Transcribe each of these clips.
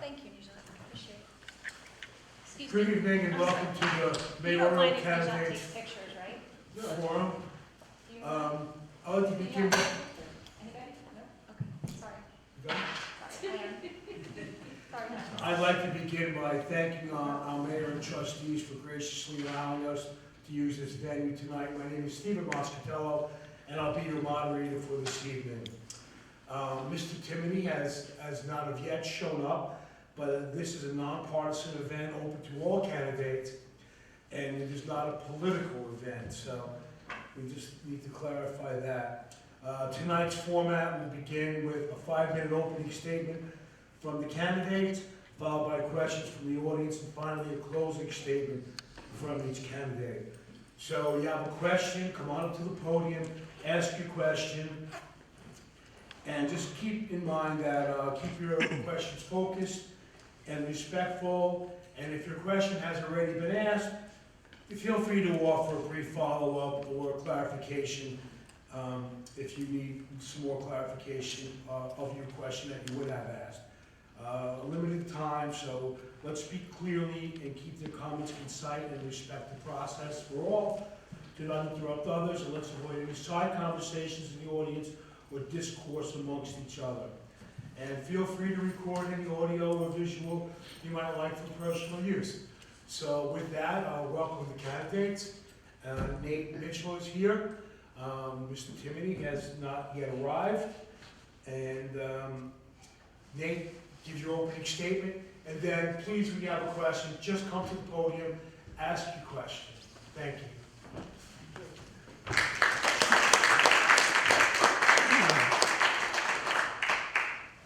Thank you, Nijat. Appreciate it. Excuse Good me. evening and welcome to the You don't mind mayoral if Nijat candidates takes pictures, right? forum. Do you mind? I'd like to Do you begin. have a picture? Anybody? No? Okay, sorry. Sorry, I am. Sorry. I'd like to begin by thanking our mayor and trustees for graciously allowing us to use this venue tonight. My name is Stephen Moscatello, and I'll be your moderator for this evening. Mr. Timoney has not of yet shown up, but this is a nonpartisan event open to all candidates, and it is not a political event, so we just need to clarify that. Tonight's format will begin with a 5-minute opening statement from the candidates, followed by questions from the audience, and finally a closing statement from each candidate. So you have a question, come on up to the podium, ask your question, and just keep in mind that keep your questions focused and respectful, and if your question has already been asked, feel free to offer a brief follow-up or clarification if you need some more clarification of your question that you would have asked. Limited time, so let's speak clearly and keep the comments concise and respect the process for all. Do not interrupt others, and let's avoid any side conversations in the audience or discourse amongst each other. And feel free to record any audio or visual you might like for personal use. So with that, I'll welcome the candidates. Nate Mitchell is here. Mr. Timoney has not yet arrived. And Nate, give your opening statement. And then please, when you have a question, just come to the podium, ask your question. Thank you.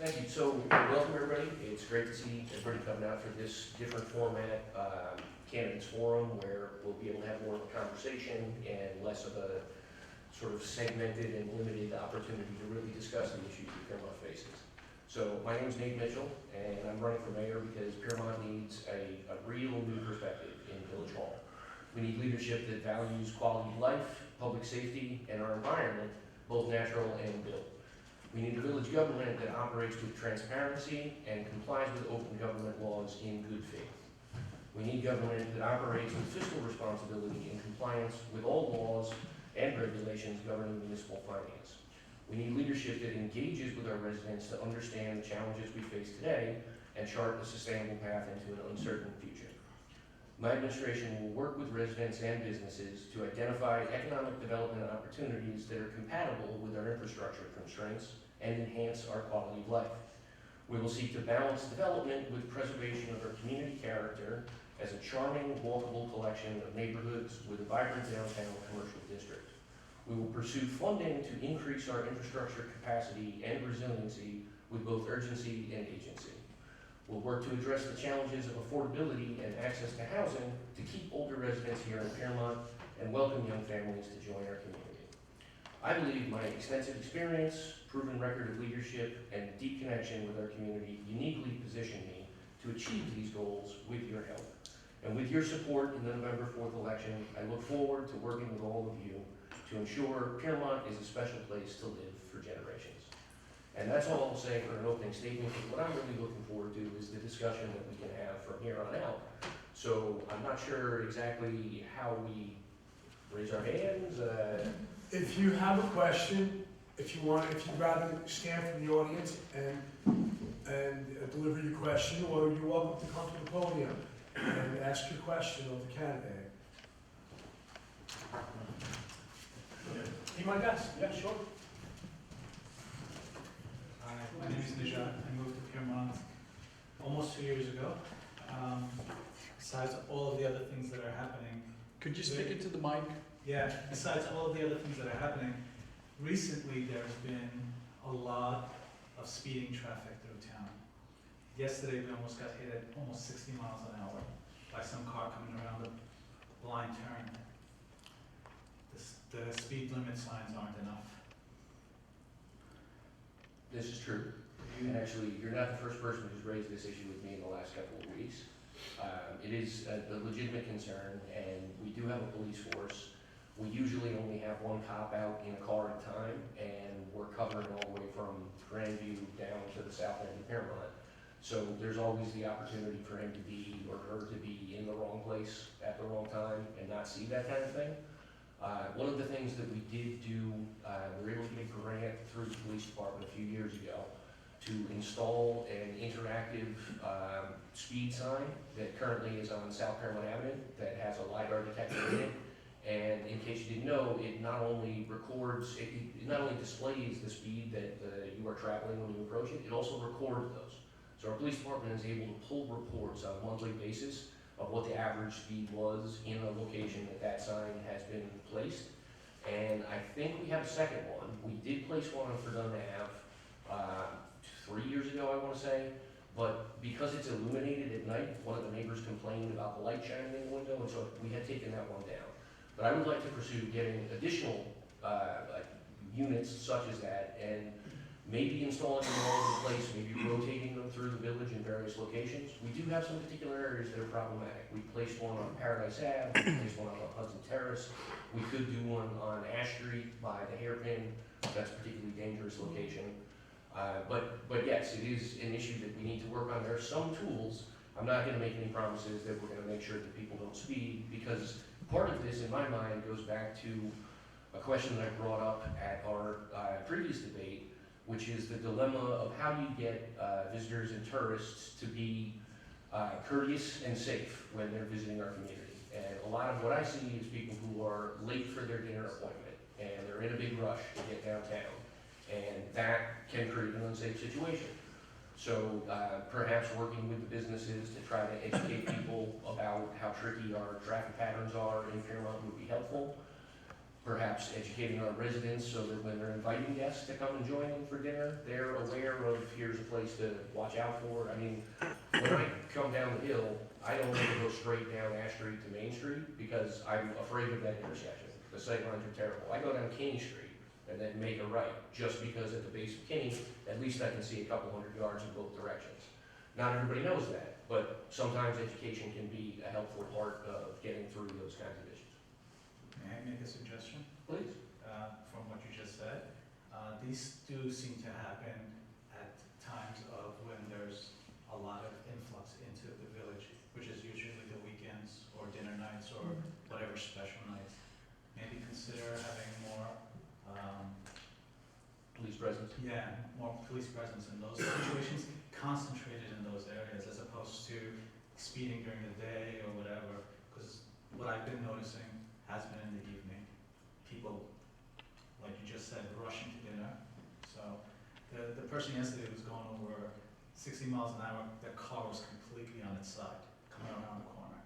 Thank you. So, welcome everybody. It's great to see everybody coming out for this different format, candidates forum, where we'll be able to have more of a conversation and less of a sort of segmented and limited opportunity to really discuss the issues that Piermont faces. So, my name is Nate Mitchell, and I'm running for mayor because Piermont needs a real new perspective in Village Hall. We need leadership that values quality of life, public safety, and our environment, both natural and built. We need a village government that operates with transparency and complies with open government laws in good faith. We need government that operates with fiscal responsibility and compliance with all laws and regulations governing municipal finance. We need leadership that engages with our residents to understand the challenges we face today and chart a sustainable path into an uncertain future. My administration will work with residents and businesses to identify economic development opportunities that are compatible with our infrastructure constraints and enhance our quality of life. We will seek to balance development with preservation of our community character as a charming, walkable collection of neighborhoods with a vibrant downtown commercial district. We will pursue funding to increase our infrastructure capacity and resiliency with both urgency and agency. We'll work to address the challenges of affordability and access to housing to keep older residents here in Piermont and welcome young families to join our community. I believe my extensive experience, proven record of leadership, and deep connection with our community uniquely position me to achieve these goals with your help. And with your support in the November 4th election, I look forward to working with all of you to ensure Piermont is a special place to live for generations. And that's all I'll say for an opening statement, because what I'm really looking forward to is the discussion that we can have from here on out. So I'm not sure exactly how we raise our hands. If you have a question, if you'd rather stand from the audience and deliver your question, or you're welcome to come to the podium and ask your question of the candidate. Be my guest. Yeah, sure. Hi, my name is Nijat. I moved to Piermont almost 2 years ago. Besides all of the other things that are happening. Could you speak into the mic? Yeah, besides all of the other things that are happening, recently there's been a lot of speeding traffic through town. Yesterday we almost got hit at almost 60 miles an hour by some car coming around a blind turn. The speed limit signs aren't enough. This is true. And actually, you're not the first person who's raised this issue with me in the last couple of weeks. It is a legitimate concern, and we do have a police force. We usually only have one cop out in a car at a time, and we're covering all the way from Grandview down to the south end of Piermont. So there's always the opportunity for him to be, or her to be in the wrong place at the wrong time and not see that kind of thing. One of the things that we did do, we were able to get a grant through the police department a few years ago to install an interactive speed sign that currently is on South Carolina Avenue that has a LiDAR detector in it. And in case you didn't know, it not only records, it not only displays the speed that you are traveling when you approach it, it also records those. So our police department is able to pull reports on a monthly basis of what the average speed was in a location that sign has been placed. And I think we have a second one. We did place one on Fredonia Ave 3 years ago, I want to say. But because it's illuminated at night, one of the neighbors complained about the light shining in the window, and so we had taken that one down. But I would like to pursue getting additional units such as that, and maybe installing them all over the place, maybe rotating them through the village in various locations. We do have some particular areas that are problematic. We placed one on Paradise Ave, we placed one on Hudson Terrace. We could do one on Ash Street by the Hairpin. That's a particularly dangerous location. But yes, it is an issue that we need to work on. There are some tools. I'm not gonna make any promises that we're gonna make sure that people don't speed, because part of this, in my mind, goes back to a question that I brought up at our previous debate, which is the dilemma of how do you get visitors and tourists to be courteous and safe when they're visiting our community. And a lot of what I see is people who are late for their dinner appointment, and they're in a big rush to get downtown, and that can create an unsafe situation. So perhaps working with the businesses to try to educate people about how tricky our traffic patterns are in Fairmont would be helpful. Perhaps educating our residents so that when they're inviting guests to come and join them for dinner, they're aware of, here's a place to watch out for. I mean, when I come down the hill, I don't want to go straight down Ash Street to Main Street because I'm afraid of that intersection. The sightlines are terrible. I go down Kinney Street and then make a right, just because at the base of Kinney, at least I can see a couple hundred yards in both directions. Not everybody knows that, but sometimes education can be a helpful part of getting through those kinds of issues. May I make a suggestion? Please. From what you just said? These do seem to happen at times of when there's a lot of influx into the village, which is usually the weekends or dinner nights or whatever special nights. Maybe consider having more, Police presence. more police presence in those situations, concentrated in those areas as opposed to speeding during the day or whatever. Because what I've been noticing has been in the evening, people, like you just said, rushing to dinner. So the person yesterday was going over 60 miles an hour, their car was completely on its side, coming around the corner.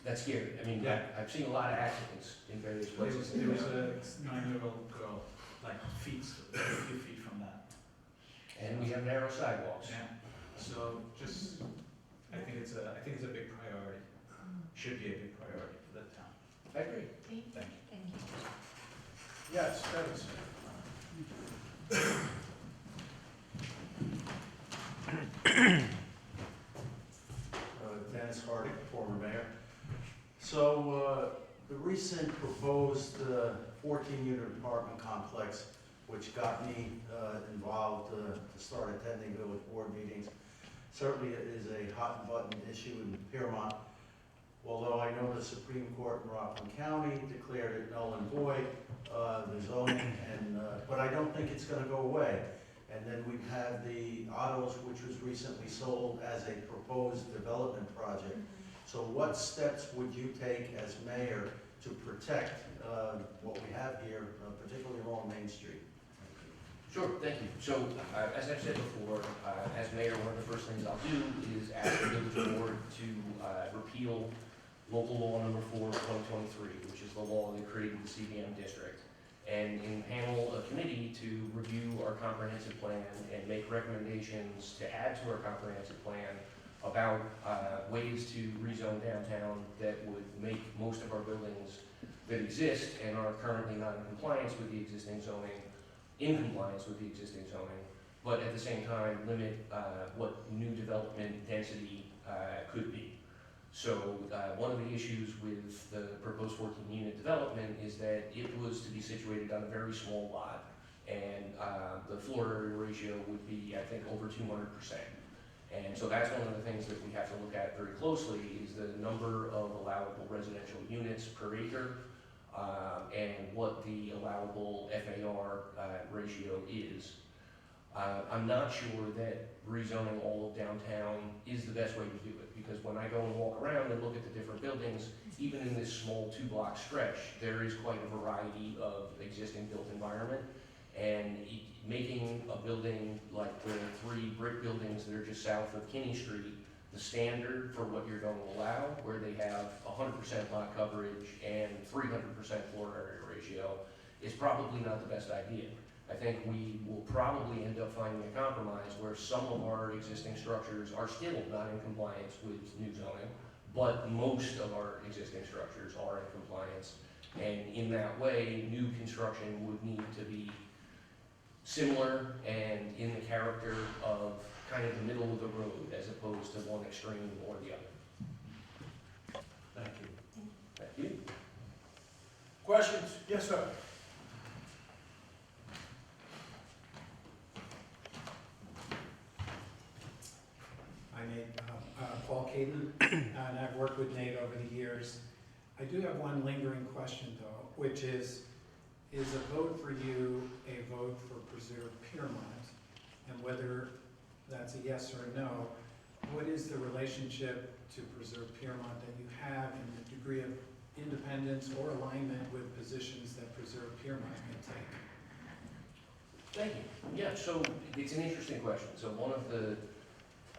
That's scary. I mean, Yeah. I've seen a lot of accidents in various There was, places. there was a 9-year-old girl, like a few feet from that. And we have narrow sidewalks. Yeah. So just, I think it's a big priority. Should be a big priority for the town. I agree. Thank Thank you. Yes, Dennis. Dennis Hardy, former mayor. So the recent proposed 14-unit apartment complex, which got me involved to start attending village board meetings, certainly is a hot and button issue in Piermont. Although I know the Supreme Court in Rockland County declared it null and void, the zoning, but I don't think it's going to go away. And then we've had the Otto's, which was recently sold as a proposed development project. So what steps would you take as mayor to protect what we have here, particularly along Main Street? Sure, thank you. So, as I've said before, as mayor, one of the first things I'll do is ask the village board to repeal local law number 4 of 2023, which is the law that created the CBM district, and impanel a committee to review our comprehensive plan and make recommendations to add to our comprehensive plan about ways to rezone downtown that would make most of our buildings that exist and are currently not in compliance with the existing zoning, in compliance with the existing zoning, but at the same time limit what new development density could be. So one of the issues with the proposed 14-unit development is that it was to be situated on a very small lot, and the floor area ratio would be, I think, over 200%. And so that's one of the things that we have to look at very closely is the number of allowable residential units per acre and what the allowable FAR ratio is. I'm not sure that rezoning all of downtown is the best way to do it, because when I go and walk around and look at the different buildings, even in this small 2-block stretch, there is quite a variety of existing built environment. And making a building like the 3 brick buildings that are just south of Kinney Street the standard for what you're going to allow, where they have 100% lot coverage and 300% floor area ratio, is probably not the best idea. I think we will probably end up finding a compromise where some of our existing structures are still not in compliance with new zoning, but most of our existing structures are in compliance. And in that way, new construction would need to be similar and in the character of kind of the middle of the road as opposed to one extreme or the other. Thank you. Thank you. Questions? Yes, sir. Hi Nate, Paul Caden, and I've worked with Nate over the years. I do have one lingering question though, which is a vote for you a vote for Preserve Piermont? And whether that's a yes or a no, what is the relationship to Preserve Piermont that you have in the degree of independence or alignment with positions that Preserve Piermont may take? Thank you. Yeah, so it's an interesting question. So one of the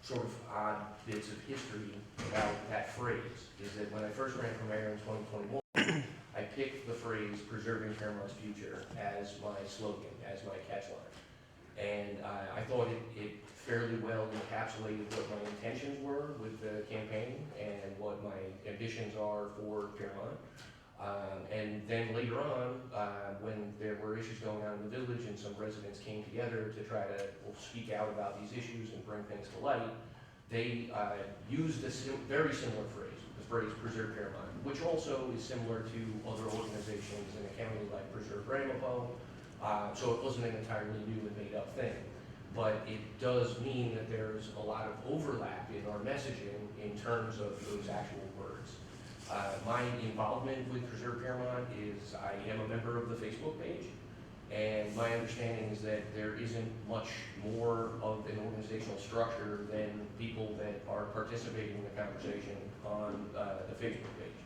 sort of odd bits of history about that phrase is that when I first ran for mayor in 2021, I picked the phrase preserving Piermont's future as my slogan, as my catchline. And I thought it fairly well encapsulated what my intentions were with the campaign and what my ambitions are for Piermont. And then later on, when there were issues going on in the village and some residents came together to try to speak out about these issues and bring things to light, they used a very similar phrase, the phrase preserve Piermont, which also is similar to other organizations in a county like Preserve Ramapo. So it wasn't an entirely new and made up thing. But it does mean that there's a lot of overlap in our messaging in terms of those actual words. My involvement with Preserve Piermont is I am a member of the Facebook page, and my understanding is that there isn't much more of an organizational structure than people that are participating in the conversation on the Facebook page.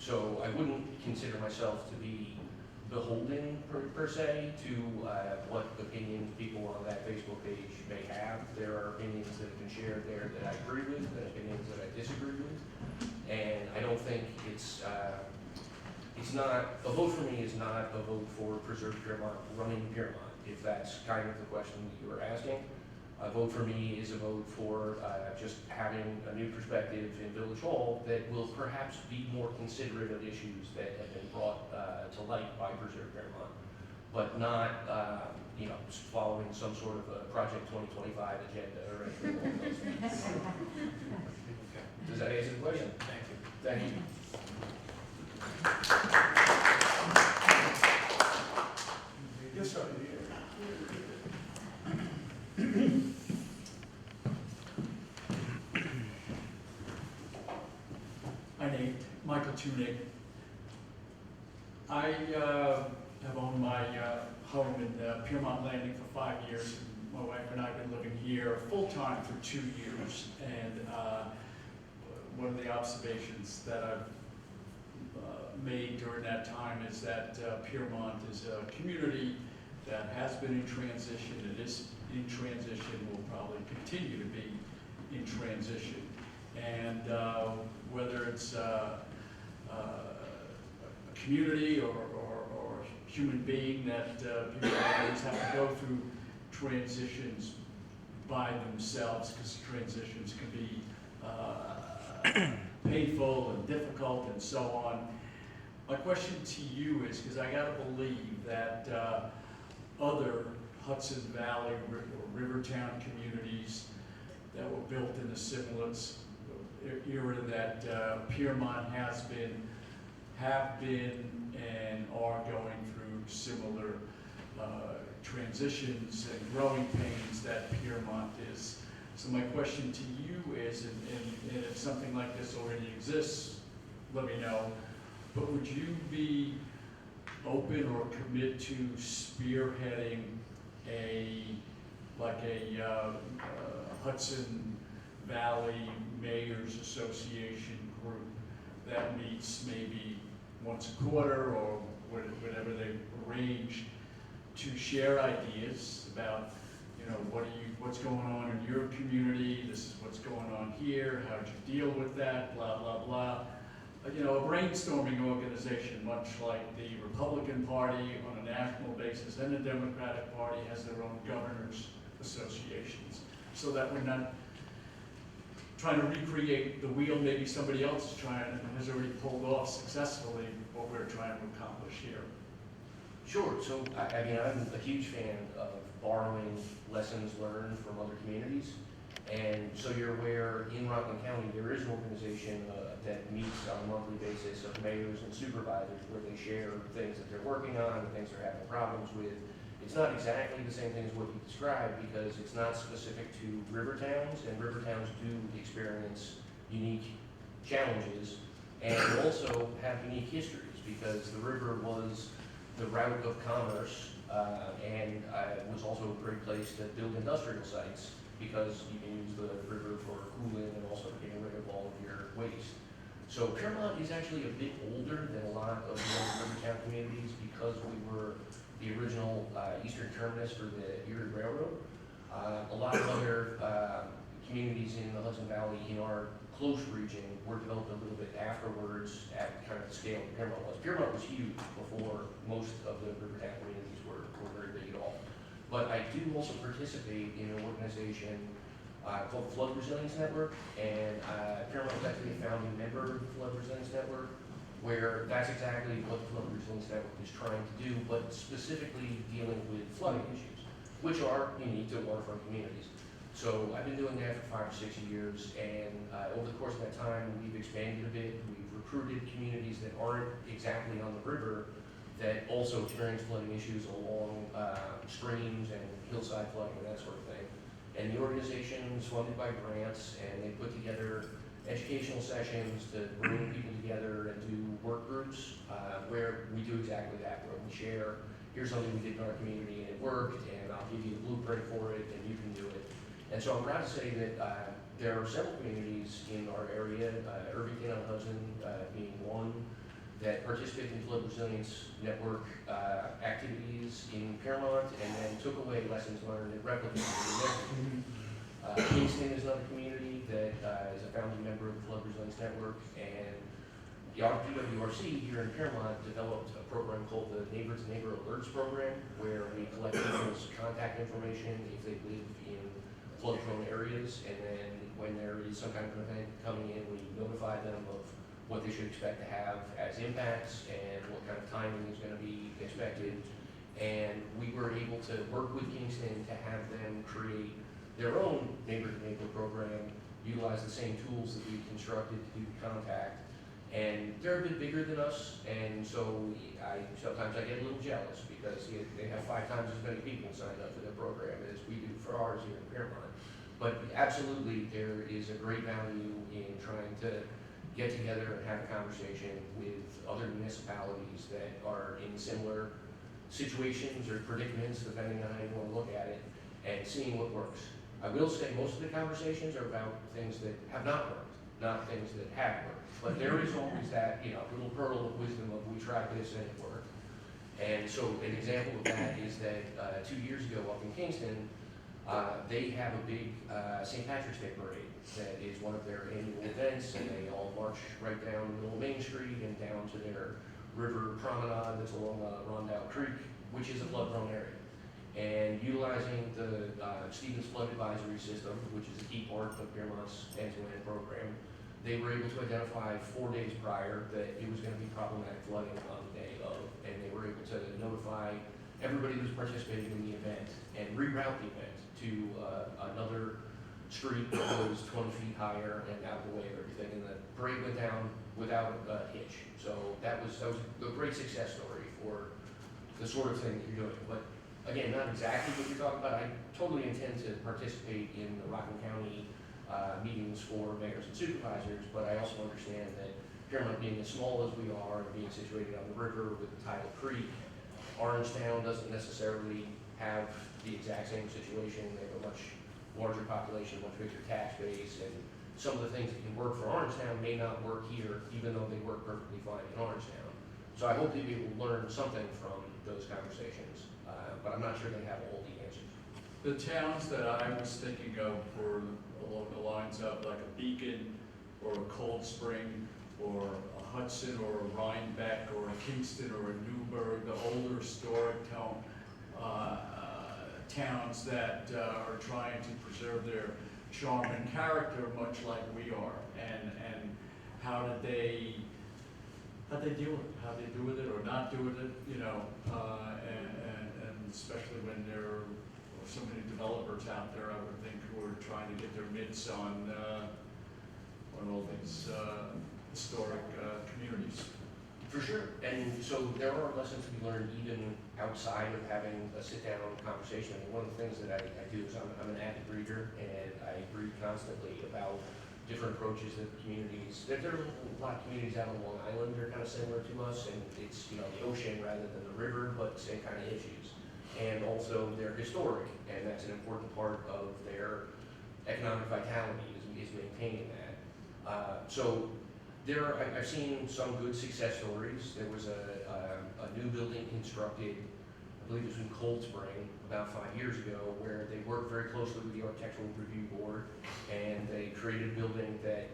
So I wouldn't consider myself to be beholden per se to what opinions people on that Facebook page may have. There are opinions that have been shared there that I agree with and opinions that I disagree with. And I don't think it's not, a vote for me is not a vote for Preserve Piermont running Piermont, if that's kind of the question that you were asking. A vote for me is a vote for just having a new perspective in Village Hall that will perhaps be more considerate of issues that have been brought to light by Preserve Piermont, but not, following some sort of a Project 2025 agenda or anything along those lines. Does that answer the question? Thank you. Thank you. Yes, sir. Hi Nate, Michael Tunick. I have owned my home in Piermont Landing for 5 years. My wife and I have been living here full-time for 2 years. And one of the observations that I've made during that time is that Piermont is a community that has been in transition. It is in transition, will probably continue to be in transition. And whether it's a community or human being that people always have to go through transitions by themselves, because transitions can be painful and difficult and so on. My question to you is, because I gotta believe that other Hudson Valley or Rivertown communities that were built in a similar era that Piermont have been and are going through similar transitions and growing pains that Piermont is. So my question to you is, and if something like this already exists, let me know, but would you be open or commit to spearheading a Hudson Valley Mayors Association group that meets maybe once a quarter or whatever they arrange to share ideas about, what's going on in your community, this is what's going on here, how did you deal with that, blah, blah, blah. A brainstorming organization, much like the Republican Party on a national basis and the Democratic Party has their own governors associations, so that we're not trying to recreate the wheel maybe somebody else is trying and has already pulled off successfully what we're trying to accomplish here. Sure, so I'm a huge fan of borrowing lessons learned from other communities. And so you're aware, in Rockland County, there is an organization that meets on a monthly basis of mayors and supervisors where they share things that they're working on, and things they're having problems with. It's not exactly the same thing as what you described because it's not specific to river towns, and river towns do experience unique challenges and also have unique histories because the river was the route of commerce and was also a great place to build industrial sites because you can use the river for cooling and also getting rid of all of your waste. So Piermont is actually a bit older than a lot of the other river town communities because we were the original eastern terminus for the Erie Railroad. A lot of other communities in the Hudson Valley in our close region were developed a little bit afterwards at kind of the scale that Piermont was. Piermont was huge before most of the river town communities were very big at all. But I do also participate in an organization called the Flood Resilience Network, and Piermont was actually a founding member of the Flood Resilience Network, where that's exactly what the Flood Resilience Network is trying to do, but specifically dealing with flooding issues, which are unique to waterfront communities. So I've been doing that for 5 or 6 years, and over the course of that time, we've expanded a bit. We've recruited communities that aren't exactly on the river that also experience flooding issues along streams and hillside flooding and that sort of thing. And the organization is funded by grants, and they put together educational sessions to bring people together and do work groups where we do exactly that, where we share, here's something we did in our community and it worked, and I'll give you the blueprint for it and you can do it. And so I'm proud to say that there are several communities in our area, Irvington on Hudson being one, that participate in Flood Resilience Network activities in Piermont and then took away lessons learned and replicated in their community. Kingston is another community that is a founding member of the Flood Resilience Network, and the PWRC here in Piermont developed a program called the Neighbor to Neighbor Alerts Program, where we collect people's contact information if they live in flood-prone areas, and then when there is some kind of an event coming in, we notify them of what they should expect to have as impacts and what kind of timing is going to be expected. And we were able to work with Kingston to have them create their own neighbor-to-neighbor program, utilize the same tools that we constructed to do the contact. And they're a bit bigger than us, and so sometimes I get a little jealous because they have 5 times as many people signed up for their program as we do for ours here in Piermont. But absolutely, there is a great value in trying to get together and have a conversation with other municipalities that are in similar situations or predicaments, depending on how you want to look at it, and seeing what works. I will say most of the conversations are about things that have not worked, not things that have worked. But there is always that, little pearl of wisdom of we tried this and it worked. And so an example of that is that 2 years ago up in Kingston, they have a big St. Patrick's Day parade that is one of their annual events, and they all march right down the middle of Main Street and down to their river promenade that's along Rondout Creek, which is a flood-prone area. And utilizing the Stevens Flood Advisory System, which is a key part of Piermont's end-to-end program, they were able to identify 4 days prior that it was going to be problematic flooding on the day of, and they were able to notify everybody who's participating in the event and reroute the event to another street that was 20 feet higher and out of the way of everything, and the parade went down without a hitch. So that was a great success story for the sort of thing that you're doing. But again, not exactly what you're talking about. I totally intend to participate in the Rockland County meetings for mayors and supervisors, but I also understand that Paramount being as small as we are and being situated on the river with the tidal creek, Orangetown doesn't necessarily have the exact same situation. They have a much larger population, much bigger tax base, and some of the things that can work for Orangetown may not work here, even though they work perfectly fine in Orangetown. So I hope that we will learn something from those conversations, but I'm not sure they have all the answers. The towns that I was thinking of were along the lines of like a Beacon or a Cold Spring or a Hudson or a Rhinebeck or a Kingston or a Newburgh, the older historic towns that are trying to preserve their charm and character, much like we are. And how did they deal with it? How they do with it or not do with it, you know, and especially when there are so many developers out there, I would think, who are trying to get their mitts on all these historic communities. For sure, and so there are lessons to be learned even outside of having a sit-down conversation. I mean, one of the things that I do is I'm an avid reader, and I read constantly about different approaches that communities, there are a lot of communities out on Long Island that are kind of similar to us, and it's, you know, the ocean rather than the river, but same kind of issues. And also they're historic, and that's an important part of their economic vitality is maintaining that. So I've seen some good success stories. There was a new building constructed, I believe it was in Cold Spring, about 5 years ago, where they worked very closely with the Architectural Review Board, and they created a building that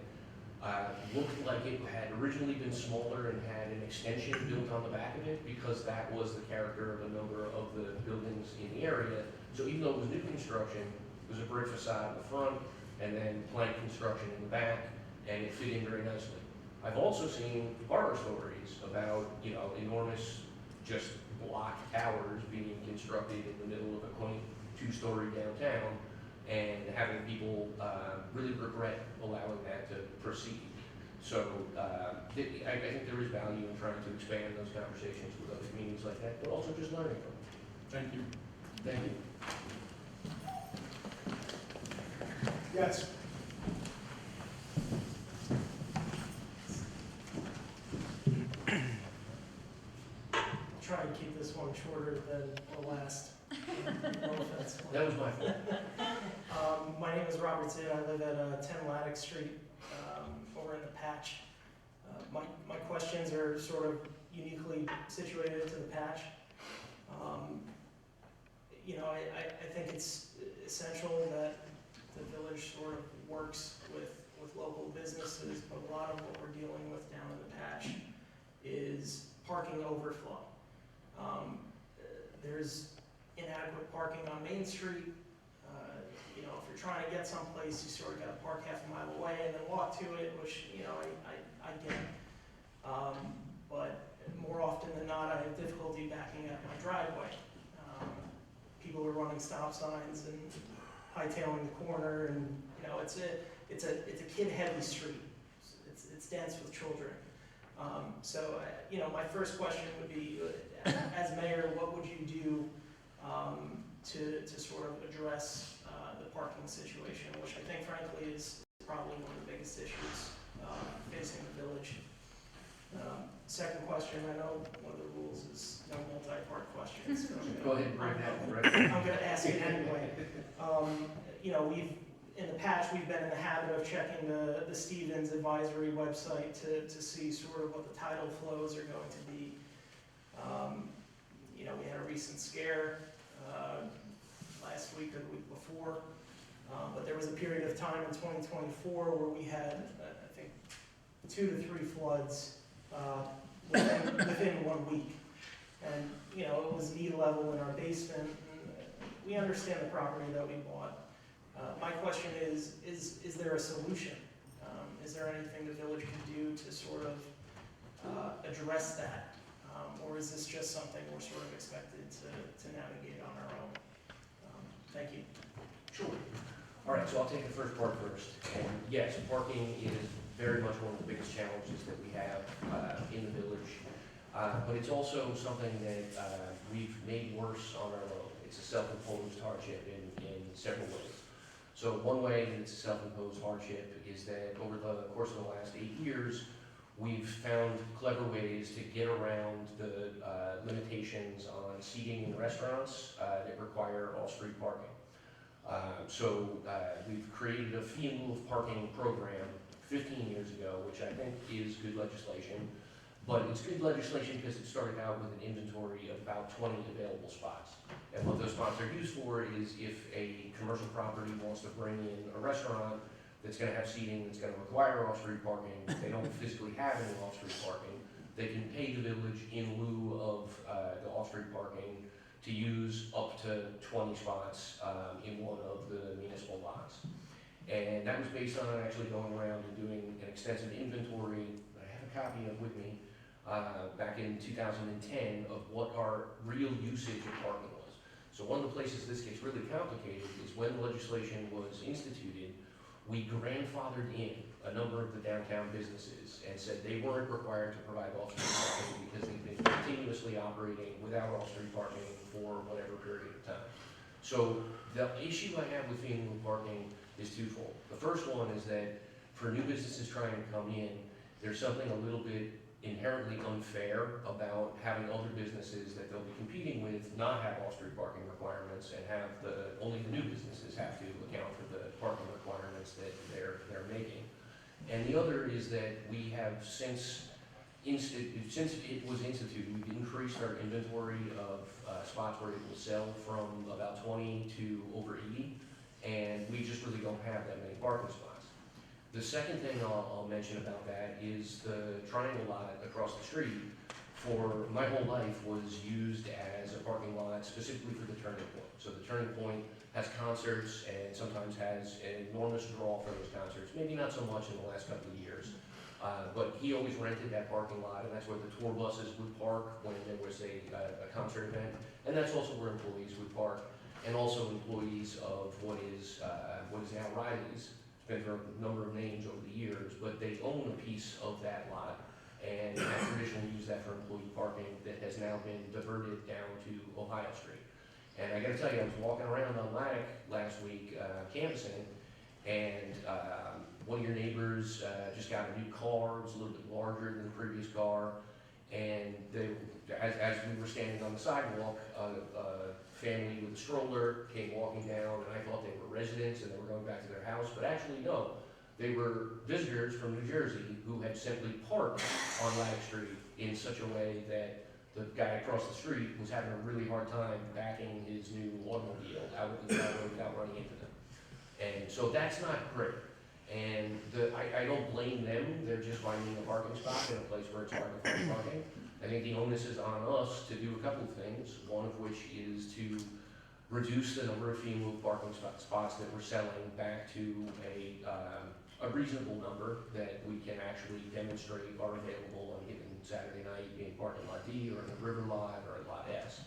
looked like it had originally been smaller and had an extension built on the back of it, because that was the character of a number of the buildings in the area. So even though it was new construction, it was a brick facade in the front, and then plank construction in the back, and it fit in very nicely. I've also seen horror stories about, you know, enormous just block towers being constructed in the middle of a quaint two-story downtown, and having people really regret allowing that to proceed. So I think there is value in trying to expand those conversations with other communities like that, but also just learning from them. Thank you. Thank you. Yes. Try and keep this one shorter than the last. No offense. That was my fault. My name is Robert Zinn. I live at 10 Laddick Street, over in the Patch. My questions are sort of uniquely situated to the Patch. You know, I think it's essential that the village sort of works with local businesses, but a lot of what we're dealing with down in the Patch is parking overflow. There's inadequate parking on Main Street. You know, if you're trying to get someplace, you sort of got to park half a mile away and then walk to it, which, you know, I get. But more often than not, I have difficulty backing up my driveway. People are running stop signs and hightailing the corner, and you know, it's a kid-heavy street. It's dense with children. So, you know, my first question would be, as mayor, what would you do to sort of address the parking situation, which I think, frankly, is probably one of the biggest issues facing the village. Second question, I know one of the rules is no multi-part questions. So Go ahead and bring that one right. I'm going to ask it anyway. You know, in the Patch, we've been in the habit of checking the Stevens Advisory website to see sort of what the tidal flows are going to be. You know, we had a recent scare last week or the week before, but there was a period of time in 2024 where we had, I think, 2 to 3 floods within 1 week. And, you know, it was knee level in our basement. And we understand the property that we bought. My question is there a solution? Is there anything the village can do to sort of address that? Or is this just something we're sort of expected to navigate on our own? Thank you. Sure. All right, so I'll take the first part first. And yes, parking is very much one of the biggest challenges that we have in the village. But it's also something that we've made worse on our own. it's a self-imposed hardship in several ways. So one way that it's a self-imposed hardship is that over the course of the last 8 years, we've found clever ways to get around the limitations on seating in restaurants that require off-street parking. We've created a fee in lieu of parking program 15 years ago, which I think is good legislation. But it's good legislation because it started out with an inventory of about 20 available spots. And what those spots are used for is if a commercial property wants to bring in a restaurant that's gonna have seating, that's gonna require off-street parking, they don't physically have any off-street parking, they can pay the village in lieu of the off-street parking to use up to 20 spots in one of the municipal lots. And that was based on actually going around and doing an extensive inventory, I have a copy of with me, back in 2010 of what our real usage of parking was. So one of the places this gets really complicated is when legislation was instituted, we grandfathered in a number of the downtown businesses and said they weren't required to provide off-street parking because they've been continuously operating without off-street parking for whatever period of time. So the issue I have with fee in lieu of parking is twofold. The first one is that for new businesses trying to come in, there's something a little bit inherently unfair about having other businesses that they'll be competing with not have off-street parking requirements and have only the new businesses have to account for the parking requirements that they're making. And the other is that we have since it was instituted, we've increased our inventory of spots where it will sell from about 20 to over 80, and we just really don't have that many parking spots. The second thing I'll mention about that is the triangle lot across the street for my whole life was used as a parking lot specifically for the Turning Point. So the Turning Point has concerts and sometimes has an enormous draw for those concerts, maybe not so much in the last couple of years. But he always rented that parking lot, and that's where the tour buses would park when there was a concert event, and that's also where employees would park, and also employees of what is now Riley's. It's been for a number of names over the years, but they own a piece of that lot, and have traditionally used that for employee parking that has now been diverted down to Ohio Street. And I gotta tell you, I was walking around on Laddick last week canvassing, and one of your neighbors just got a new car. It was a little bit larger than the previous car, and as we were standing on the sidewalk, a family with a stroller came walking down, and I thought they were residents and they were going back to their house, but actually no, they were visitors from New Jersey who had simply parked on Laddick Street in such a way that the guy across the street was having a really hard time backing his new automobile out of the driveway without running into them. And so that's not great. And I don't blame them, they're just finding a parking spot in a place where it's hard to find parking. I think the onus is on us to do a couple of things, one of which is to reduce the number of fee in lieu of parking spots that we're selling back to a reasonable number that we can actually demonstrate are available on a given Saturday night in parking lot D or in the river lot or in lot S.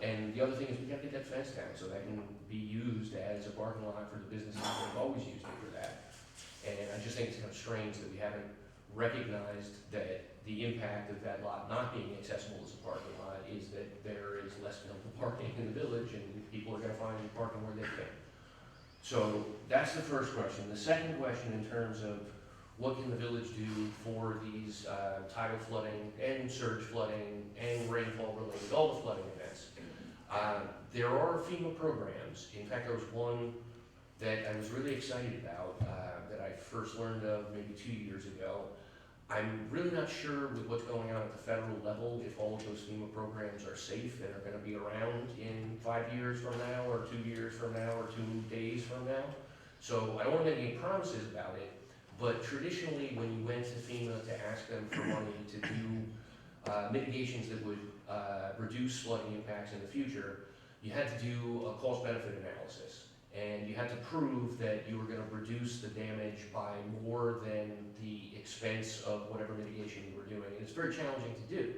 And the other thing is we have to get that fence down so that can be used as a parking lot for the businesses that have always used it for that. And I just think it's kind of strange that we haven't recognized that the impact of that lot not being accessible as a parking lot is that there is less available parking in the village and people are gonna find parking where they can. So that's the first question. The second question in terms of what can the village do for these tidal flooding and surge flooding and rainfall related, all the flooding events. There are FEMA programs. In fact, there was one that I was really excited about that I first learned of maybe 2 years ago. I'm really not sure with what's going on at the federal level if all of those FEMA programs are safe and are going to be around in 5 years from now or 2 years from now or 2 days from now. So I don't want to make any promises about it, but traditionally when you went to FEMA to ask them for money to do mitigations that would reduce flooding impacts in the future, you had to do a cost-benefit analysis. And you had to prove that you were going to reduce the damage by more than the expense of whatever mitigation you were doing. And it's very challenging to do.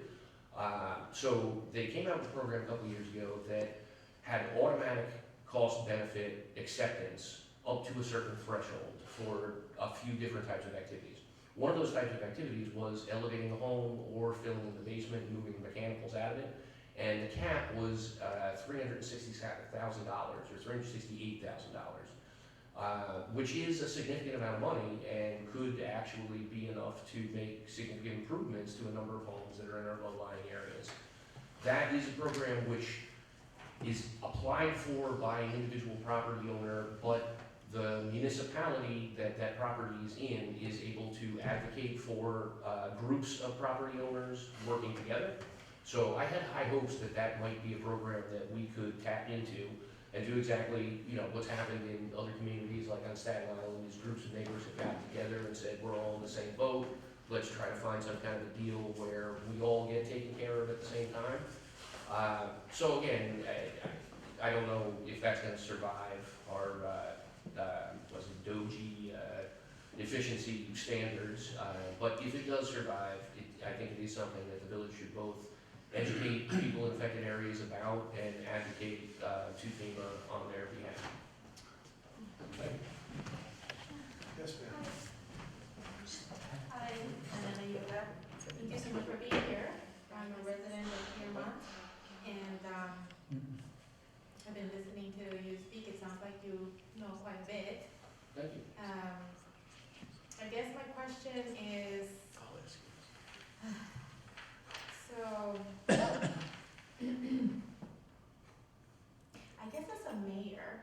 So they came out with a program a couple years ago that had automatic cost-benefit acceptance up to a certain threshold for a few different types of activities. One of those types of activities was elevating a home or filling in the basement and moving the mechanicals out of it. And the cap was $360,000 or $368,000, which is a significant amount of money and could actually be enough to make significant improvements to a number of homes that are in our low-lying areas. That is a program which is applied for by an individual property owner, but the municipality that that property is in is able to advocate for groups of property owners working together. So I had high hopes that that might be a program that we could tap into and do exactly, what's happened in other communities, like on Staten Island, these groups of neighbors have gotten together and said, we're all in the same boat, let's try to find some kind of a deal where we all get taken care of at the same time. So again, I don't know if that's gonna survive our, DOGE, efficiency standards, but if it does survive, I think it is something that the village should both educate people in affected areas about and advocate to FEMA on their behalf. Yes, ma'am. Hi, Anna Yoga. Thank you so much for being here. I'm a resident of Piermont, and I've been listening to you speak. It sounds like you know quite a bit. Thank you. I guess my question is, so, I guess as a mayor,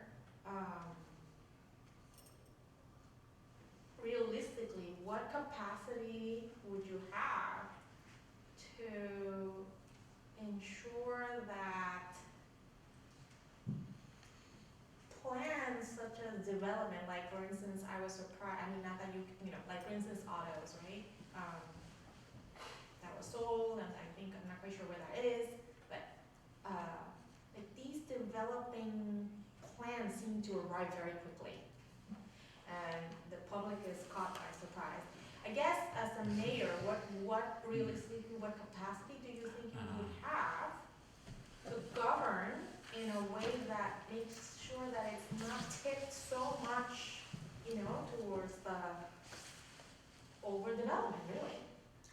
realistically, what capacity would you have to ensure that plans such as development, like for instance, I was surprised, not that like for instance, autos, right? That was sold, and I think, I'm not quite sure where that is, but, like these developing plans seem to arrive very quickly. And the public is caught by surprise. I guess as a mayor, what realistically, what capacity do you think you would have to govern in a way that makes sure that it's not tipped so much, towards the overdevelopment, really?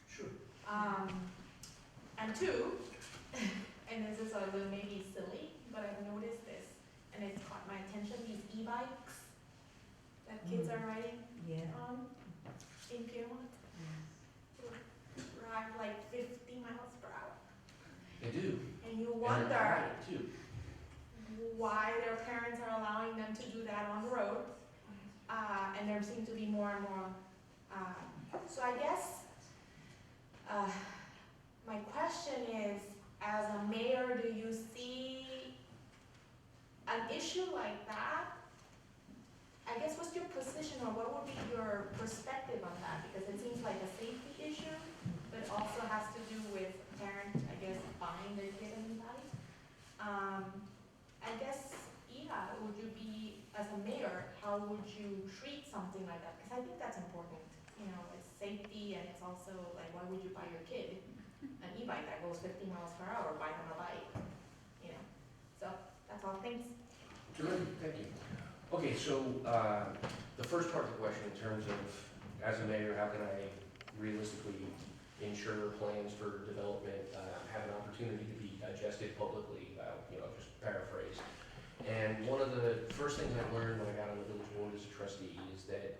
Sure. And two, and this is a little maybe silly, but I've noticed this, and it's caught my attention, these e-bikes that kids are riding on in Piermont. Drive like 50 miles per hour. They do. And you And wonder they're quiet, too. why their parents are allowing them to do that on the road. And there seem to be more and more. So I guess my question is, as a mayor, do you see an issue like that? I guess what's your position, or what would be your perspective on that? Because it seems like a safety issue, but also has to do with parents, I guess, buying their kid an e-bike. I guess, Eva, would you be, as a mayor, how would you treat something like that? Because I think that's important. It's safety, and it's also like, why would you buy your kid an e-bike that goes 50 miles per hour? Buy them a bike, So that's all. Thanks. Terrific, thank you. Okay, so the first part of the question in terms of, as a mayor, how can I realistically ensure plans for development have an opportunity to be digested publicly, just paraphrase. And one of the first things I learned when I got on the village board as a trustee is that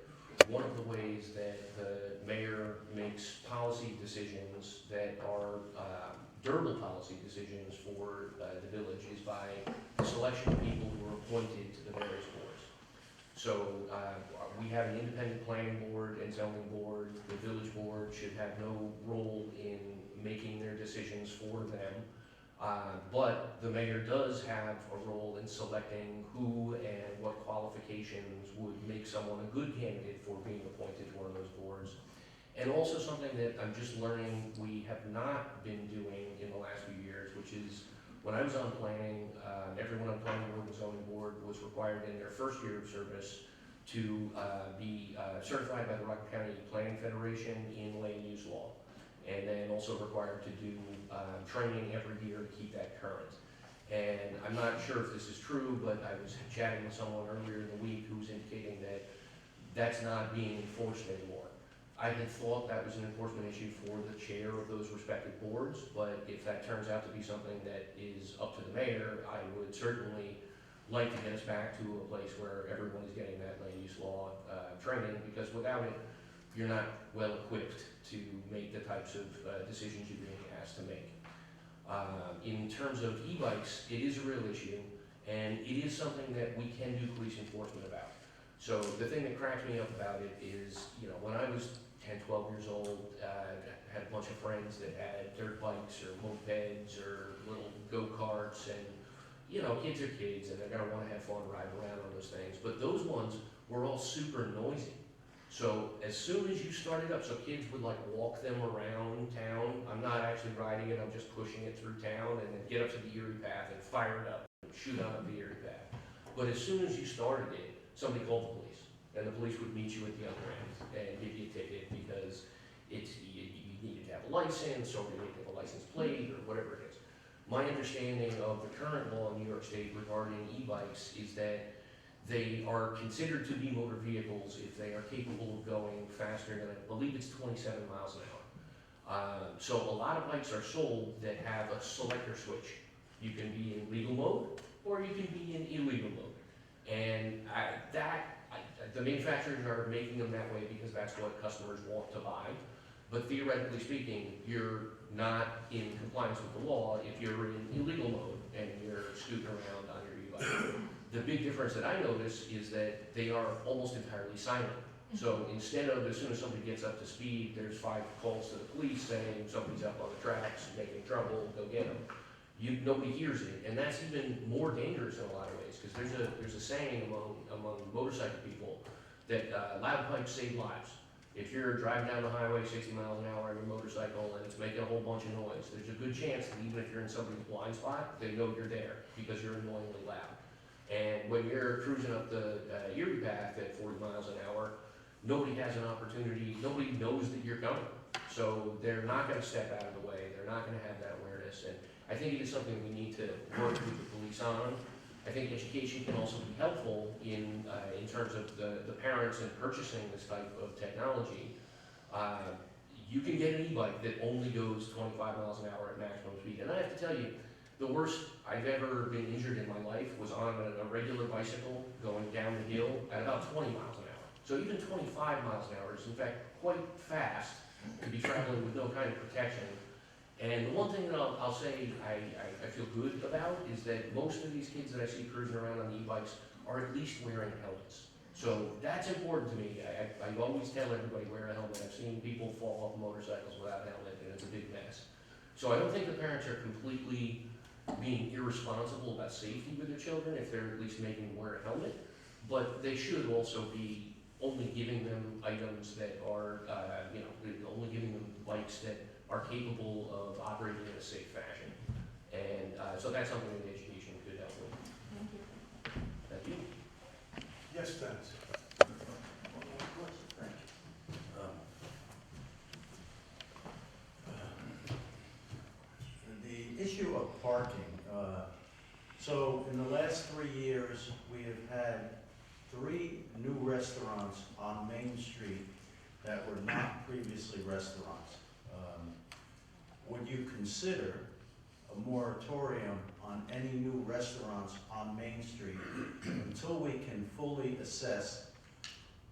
one of the ways that the mayor makes policy decisions that are durable policy decisions for the village is by the selection of people who are appointed to the various boards. So we have an independent planning board and zoning board. The village board should have no role in making their decisions for them. But the mayor does have a role in selecting who and what qualifications would make someone a good candidate for being appointed to one of those boards. And also something that I'm just learning we have not been doing in the last few years, which is when I was on planning, everyone on planning board and zoning board was required in their first year of service to be certified by the Rockland County Planning Federation in land use law. And then also required to do training every year to keep that current. And I'm not sure if this is true, but I was chatting with someone earlier in the week who was indicating that that's not being enforced anymore. I had thought that was an enforcement issue for the chair of those respective boards, but if that turns out to be something that is up to the mayor, I would certainly like to get us back to a place where everyone is getting that land use law training, because without it, you're not well equipped to make the types of decisions you're being asked to make. In terms of e-bikes, it is a real issue, and it is something that we can do police enforcement about. So the thing that cracks me up about it is, when I was 10, 12 years old, I had a bunch of friends that had dirt bikes or mopeds or little go-karts, and kids are kids, and they're gonna wanna have fun riding around on those things, but those ones were all super noisy. So as soon as you started up, so kids would like walk them around town, I'm not actually riding it, I'm just pushing it through town, and then get up to the Erie path and fire it up and shoot on up the Erie path. But as soon as you started it, somebody called the police, and the police would meet you at the other end and give you a ticket because you needed to have a license, or you needed to have a license plate, or whatever it is. My understanding of the current law in New York State regarding e-bikes is that they are considered to be motor vehicles if they are capable of going faster than, I believe it's 27 miles an hour. So a lot of bikes are sold that have a selector switch. You can be in legal mode, or you can be in illegal mode. And the manufacturers are making them that way because that's what customers want to buy. But theoretically speaking, you're not in compliance with the law if you're in illegal mode and you're scooting around on your e-bike. The big difference that I notice is that they are almost entirely silent. So instead of, as soon as somebody gets up to speed, there's 5 calls to the police saying somebody's up on the tracks, making trouble, go get them. Nobody hears it, and that's even more dangerous in a lot of ways, because there's a saying among motorcycle people that loud pipes save lives. If you're driving down the highway 60 miles an hour on your motorcycle and it's making a whole bunch of noise, there's a good chance that even if you're in somebody's blind spot, they know you're there because you're annoyingly loud. And when you're cruising up the Erie path at 40 miles an hour, nobody has an opportunity, nobody knows that you're coming. So they're not gonna step out of the way, they're not gonna have that awareness. And I think it is something we need to work with the police on. I think education can also be helpful in terms of the parents in purchasing this type of technology. You can get an e-bike that only goes 25 miles an hour at maximum speed. And I have to tell you, the worst I've ever been injured in my life was on a regular bicycle going down the hill at about 20 miles an hour. So even 25 miles an hour is in fact quite fast to be traveling with no kind of protection. And the one thing that I'll say I feel good about is that most of these kids that I see cruising around on e-bikes are at least wearing helmets. So that's important to me. I always tell everybody wear a helmet. I've seen people fall off motorcycles without a helmet, and it's a big mess. So I don't think the parents are completely being irresponsible about safety with their children if they're at least making them wear a helmet, but they should also be only giving them items that are, only giving them bikes that are capable of operating in a safe fashion. And so that's something that education could help with. Thank you. Thank you. Yes, Dennis. The issue of parking, so in the last 3 years, we have had 3 new restaurants on Main Street that were not previously restaurants. Would you consider a moratorium on any new restaurants on Main Street until we can fully assess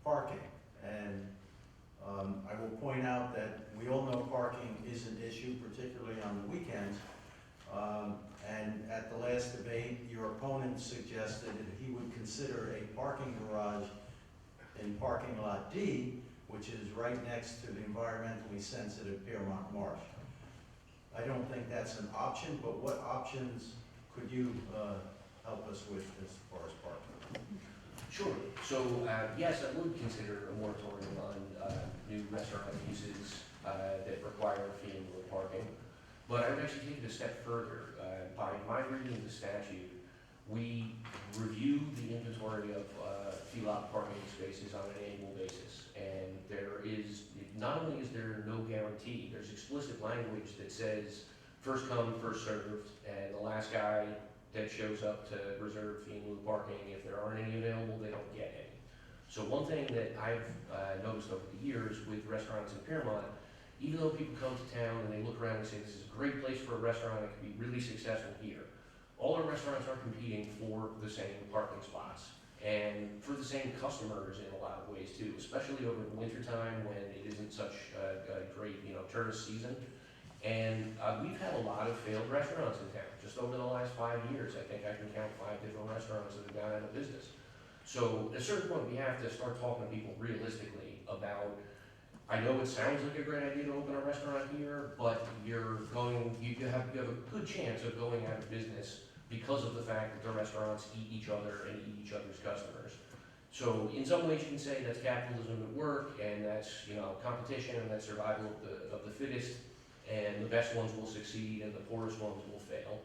parking? And I will point out that we all know parking is an issue, particularly on the weekends. And at the last debate, your opponent suggested that he would consider a parking garage in parking lot D, which is right next to the environmentally sensitive Piermont Marsh. I don't think that's an option, but what options could you help us with as far as parking? Sure. So yes, I would consider a moratorium on new restaurant uses that require fee in lieu of parking. But I would actually take it a step further. By my reading of the statute, we review the inventory of fee-lot parking spaces on an annual basis. And there is, not only is there no guarantee, there's explicit language that says first come, first served, and the last guy that shows up to reserve fee in lieu of parking, if there aren't any available, they don't get any. So one thing that I've noticed over the years with restaurants in Piermont, even though people come to town and they look around and say, this is a great place for a restaurant, it could be really successful here, all our restaurants are competing for the same parking spots and for the same customers in a lot of ways too, especially over the wintertime when it isn't such a great, tourist season. And we've had a lot of failed restaurants in town. Just over the last 5 years, I think I can count 5 different restaurants that have gone out of business. So at a certain point, we have to start talking to people realistically about, I know it sounds like a great idea to open a restaurant here, but you have a good chance of going out of business because of the fact that the restaurants eat each other and eat each other's customers. So in some ways, you can say that's capitalism at work, and that's competition, and that's survival of the fittest, and the best ones will succeed, and the poorest ones will fail.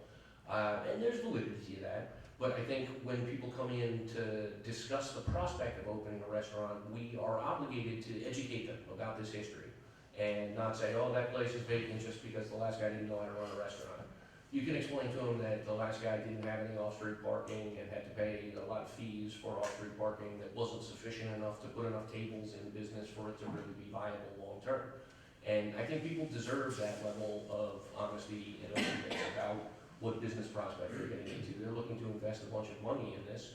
And there's validity to that. But I think when people come in to discuss the prospect of opening a restaurant, we are obligated to educate them about this history and not say, oh, that place is vacant just because the last guy didn't know how to run a restaurant. You can explain to them that the last guy didn't have any off-street parking and had to pay a lot of fees for off-street parking that wasn't sufficient enough to put enough tables in business for it to really be viable long-term. And I think people deserve that level of honesty and openness about what business prospects they're getting into. They're looking to invest a bunch of money in this,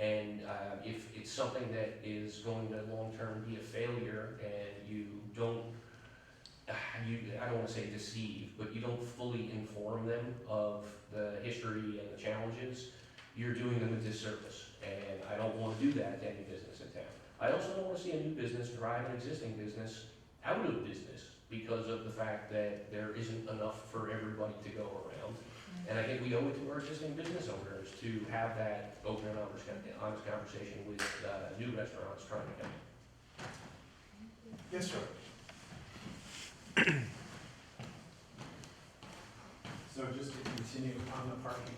and if it's something that is going to long-term be a failure and you don't, I don't want to say deceive, but you don't fully inform them of the history and the challenges, you're doing them a disservice. And I don't want to do that to any business in town. I also don't want to see a new business drive an existing business out of business because of the fact that there isn't enough for everybody to go around. And I think we owe it to our existing business owners to have that open and honest conversation with new restaurants trying to come in. Yes, sir. So just to continue on the parking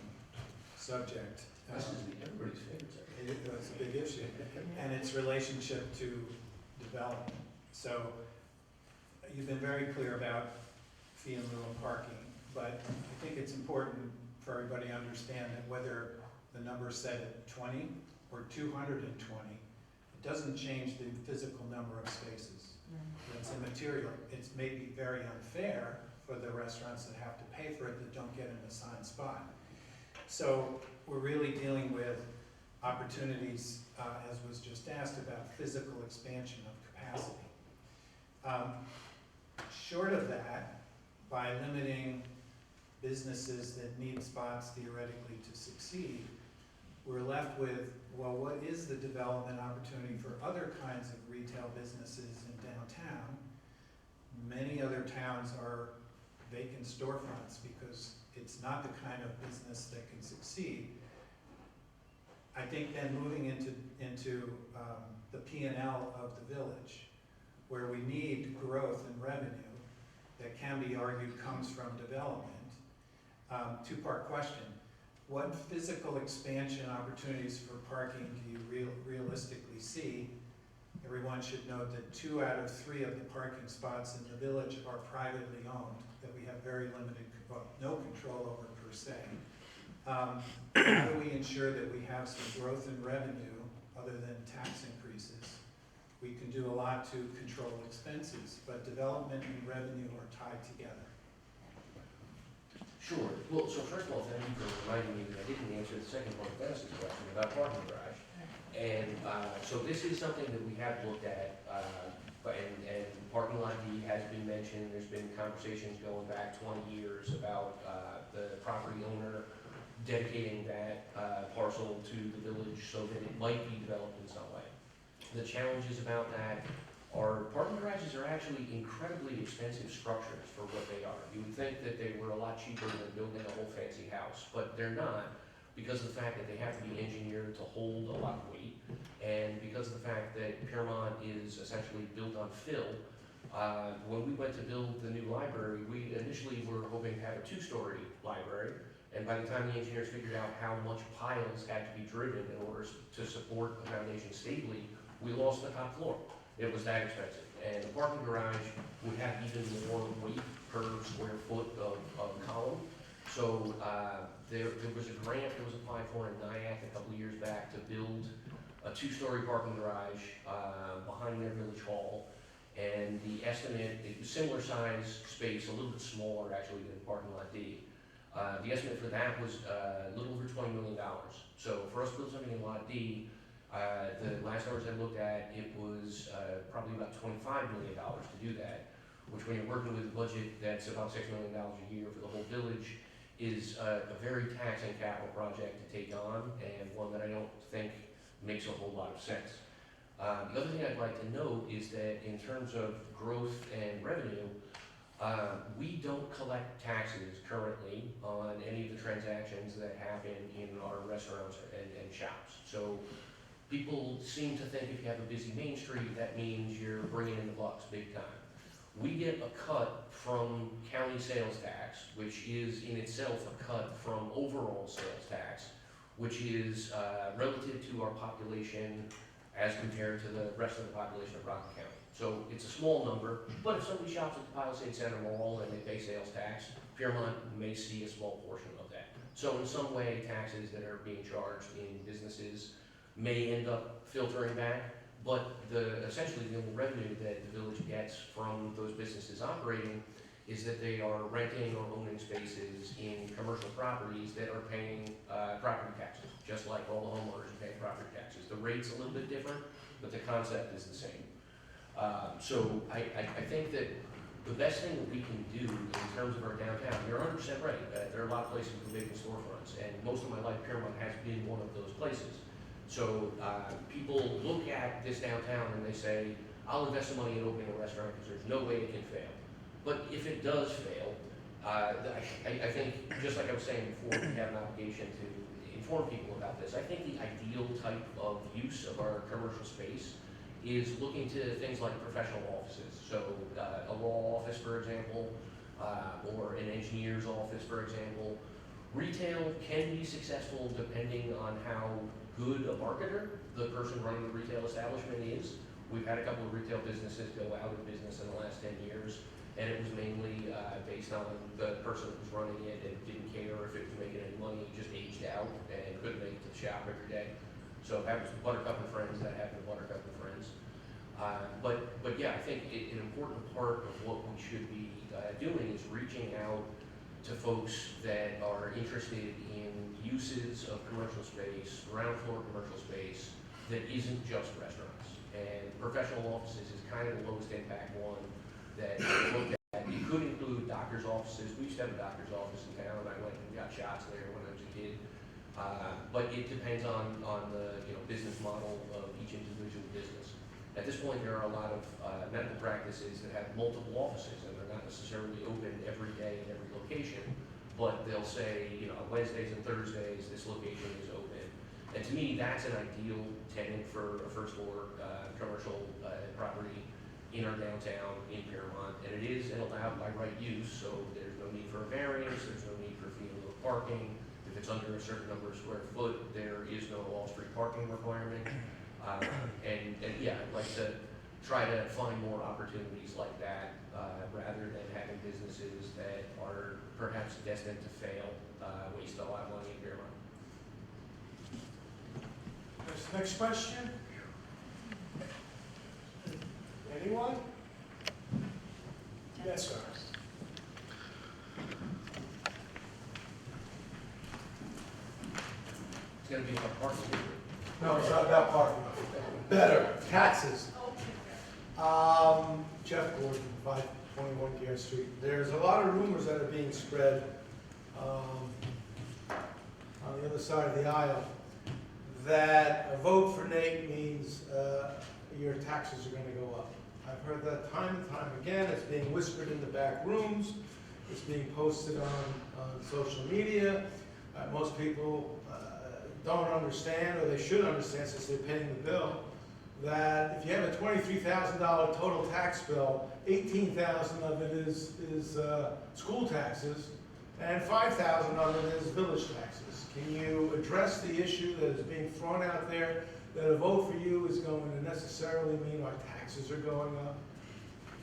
subject, This is everybody's favorite subject. it's a big issue, and its relationship to development. So you've been very clear about fee in lieu of parking, but I think it's important for everybody to understand that whether the number is set at 20 or 220, it doesn't change the physical number of spaces. It's immaterial. It's maybe very unfair for the restaurants that have to pay for it that don't get an assigned spot. So we're really dealing with opportunities, as was just asked, about physical expansion of capacity. Short of that, by limiting businesses that need spots theoretically to succeed, we're left with, well, what is the development opportunity for other kinds of retail businesses in downtown? Many other towns are vacant storefronts because it's not the kind of business that can succeed. I think then moving into the P&L of the village, where we need growth and revenue that can be argued comes from development. Two-part question. What physical expansion opportunities for parking do you realistically see? Everyone should note that 2 out of 3 of the parking spots in the village are privately owned, that we have very limited, well, no control over per se. How do we ensure that we have some growth in revenue other than tax increases? We can do a lot to control expenses, but development and revenue are tied together. Sure. Well, so first of all, thank you for reminding me that I didn't answer the second part of Dennis's question about parking garage. And so this is something that we have looked at, and parking lot D has been mentioned. There's been conversations going back 20 years about the property owner dedicating that parcel to the village so that it might be developed in some way. The challenges about that are parking garages are actually incredibly expensive structures for what they are. You would think that they were a lot cheaper than building a whole fancy house, but they're not, because of the fact that they have to be engineered to hold a lot of weight, and because of the fact that Piermont is essentially built on fill. When we went to build the new library, we initially were hoping to have a 2-story library, and by the time the engineers figured out how much piles had to be driven in order to support the foundation stably, we lost the top floor. It was that expensive. And the parking garage would have even more weight per square foot of column. So there was a grant that was applied for in NIAC a couple of years back to build a two-story parking garage behind their village hall. And the estimate, it was similar size space, a little bit smaller actually than parking lot D. The estimate for that was a little over $20 million. So for us to build something in lot D, the last numbers I looked at, it was probably about $25 million to do that, which when you're working with a budget that's about $6 million a year for the whole village, is a very taxing capital project to take on, and one that I don't think makes a whole lot of sense. The other thing I'd like to note is that in terms of growth and revenue, we don't collect taxes currently on any of the transactions that happen in our restaurants and shops. So people seem to think if you have a busy Main Street, that means you're bringing in the bucks big time. We get a cut from county sales tax, which is in itself a cut from overall sales tax, which is relative to our population as compared to the rest of the population of Rockland County. So it's a small number, but if somebody shops at the Palisade Center Mall and they pay sales tax, Piermont may see a small portion of that. So in some way, taxes that are being charged in businesses may end up filtering back, but essentially the only revenue that the village gets from those businesses operating is that they are renting or owning spaces in commercial properties that are paying property taxes, just like all the homeowners are paying property taxes. The rate's a little bit different, but the concept is the same. So I think that the best thing that we can do in terms of our downtown, you're 100% right, there are a lot of places with vacant storefronts, and most of my life, Piermont has been one of those places. So people look at this downtown and they say, I'll invest some money in opening a restaurant because there's no way it can fail. But if it does fail, I think, just like I was saying before, we have an obligation to inform people about this. I think the ideal type of use of our commercial space is looking to things like professional offices. So a law office, for example, or an engineer's office, for example. Retail can be successful depending on how good a marketer the person running the retail establishment is. We've had a couple of retail businesses go out of business in the last 10 years, and it was mainly based on the person that was running it and didn't care if it was making any money, just aged out and couldn't make it to the shop every day. So that was Buttercup and Friends, that happened to Buttercup and Friends. But yeah, I think an important part of what we should be doing is reaching out to folks that are interested in uses of commercial space, ground floor commercial space, that isn't just restaurants. And professional offices is kind of the lowest impact one that we looked at. It could include doctor's offices. We used to have a doctor's office in town. I went and got shots there when I was a kid. But it depends on the business model of each individual business. At this point, there are a lot of medical practices that have multiple offices, and they're not necessarily open every day in every location, but they'll say, Wednesdays and Thursdays, this location is open. And to me, that's an ideal tenant for a first floor commercial property in our downtown in Piermont. And it is an allowed by right use, so there's no need for a variance, there's no need for fee-in-lieu parking. If it's under a certain number of square foot, there is no off-street parking requirement. And yeah, I'd like to try to find more opportunities like that rather than having businesses that are perhaps destined to fail, waste a lot of money in Piermont. Next question? Anyone? Yes, sir. It's gonna be about parking. No, it's not about parking. Better, taxes. Jeff Gordon, 521 Gare Street. There's a lot of rumors that are being spread on the other side of the aisle that a vote for Nate means your taxes are going to go up. I've heard that time and time again. It's being whispered in the back rooms. It's being posted on social media. Most people don't understand, or they should understand since they're paying the bill, that if you have a $23,000 total tax bill, $18,000 of it is school taxes, and $5,000 of it is village taxes. Can you address the issue that is being thrown out there, that a vote for you is going to necessarily mean our taxes are going up?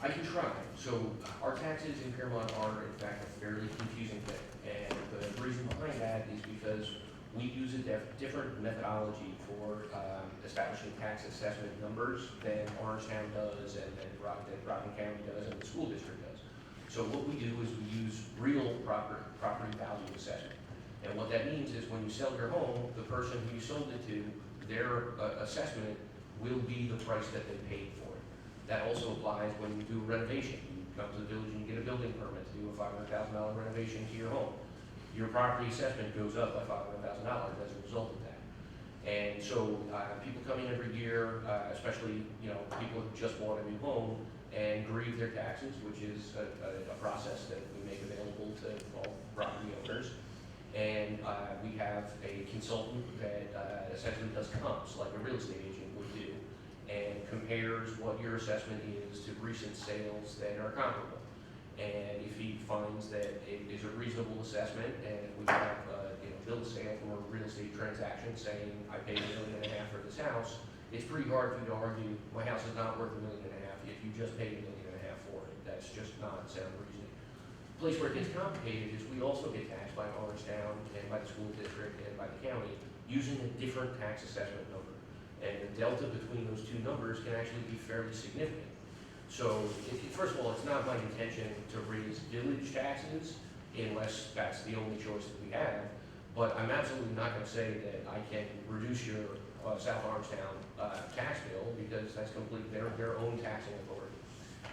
I can try. So our taxes in Piermont are in fact a fairly confusing thing. And the reason behind that is because We use a different methodology for establishing tax assessment numbers than Orangetown does, and Rockland County does, and the school district does. So what we do is we use real property value assessment. And what that means is when you sell your home, the person who you sold it to, their assessment will be the price that they paid for it. That also applies when you do a renovation. You come to the village and you get a building permit to do a $500,000 renovation to your home. Your property assessment goes up by $500,000 as a result of that. And so people come in every year, especially people who just bought a new home, and grieve their taxes, which is a process that we make available to all property owners. And we have a consultant that essentially does comps, like a real estate agent would do, and compares what your assessment is to recent sales that are comparable. And if he finds that it is a reasonable assessment, and we have bill of sale from a real estate transaction saying, I paid $1.5 million for this house, it's pretty hard for you to argue, my house is not worth $1.5 million if you just paid $1.5 million for it. That's just not sound reasoning. The place where it gets complicated is we also get taxed by Orangetown and by the school district and by the county using a different tax assessment number. And the delta between those two numbers can actually be fairly significant. So, first of all, it's not my intention to raise village taxes unless that's the only choice that we have. But I'm absolutely not going to say that I can reduce your South Orangetown tax bill, because that's completely their own taxing authority.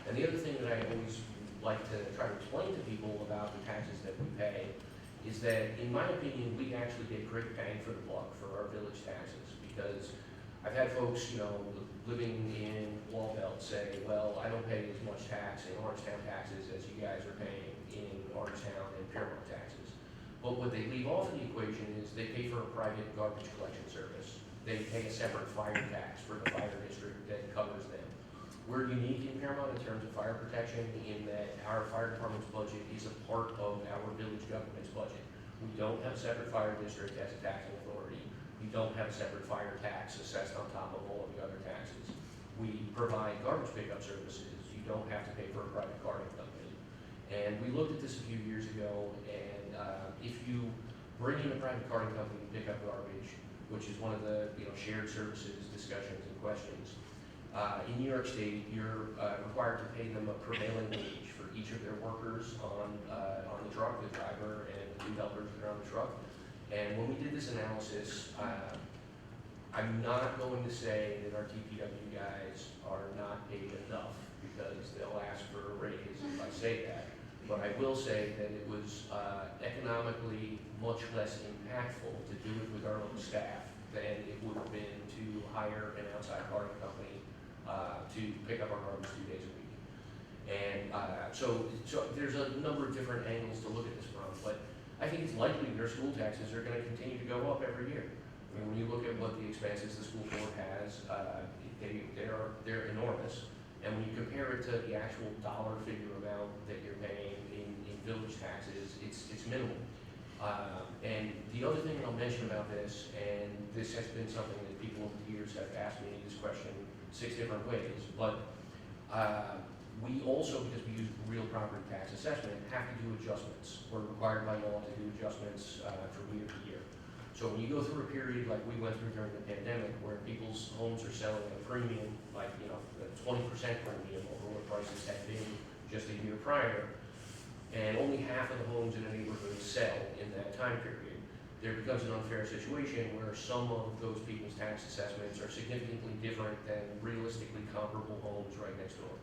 And the other thing that I always like to try to explain to people about the taxes that we pay is that, in my opinion, we actually get great bang for the buck for our village taxes, because I've had folks, living in Wallbelt say, well, I don't pay as much tax in Orangetown taxes as you guys are paying in Orangetown and Piermont taxes. But what they leave off of the equation is they pay for a private garbage collection service. They pay a separate fire tax for the fire district that covers them. We're unique in Piermont in terms of fire protection in that our fire department's budget is a part of our village government's budget. We don't have a separate fire district as a taxing authority. We don't have a separate fire tax assessed on top of all of the other taxes. We provide garbage pickup services. You don't have to pay for a private carting company. And we looked at this a few years ago, and if you bring in a private carting company to pick up garbage, which is one of the shared services discussions and questions, in New York State, you're required to pay them a prevailing wage for each of their workers on the truck, the driver and the two helpers that are on the truck. And when we did this analysis, I'm not going to say that our DPW guys are not paid enough, because they'll ask for a raise if I say that. But I will say that it was economically much less impactful to do it with our own staff than it would have been to hire an outside carting company to pick up our garbage 2 days a week. And so there's a number of different angles to look at this from, but I think it's likely their school taxes are going to continue to go up every year. I mean, when you look at what the expenses the school board has, they're enormous. And when you compare it to the actual dollar figure amount that you're paying in village taxes, it's minimal. And the other thing I'll mention about this, and this has been something that people over the years have asked me this question 6 different ways, but we also, because we use real property tax assessment, have to do adjustments. We're required by law to do adjustments from year to year. So when you go through a period like we went through during the pandemic, where people's homes are selling at a premium, like 20% premium over what prices had been just a year prior, and only half of the homes in a neighborhood sell in that time period, there becomes an unfair situation where some of those people's tax assessments are significantly different than realistically comparable homes right next door.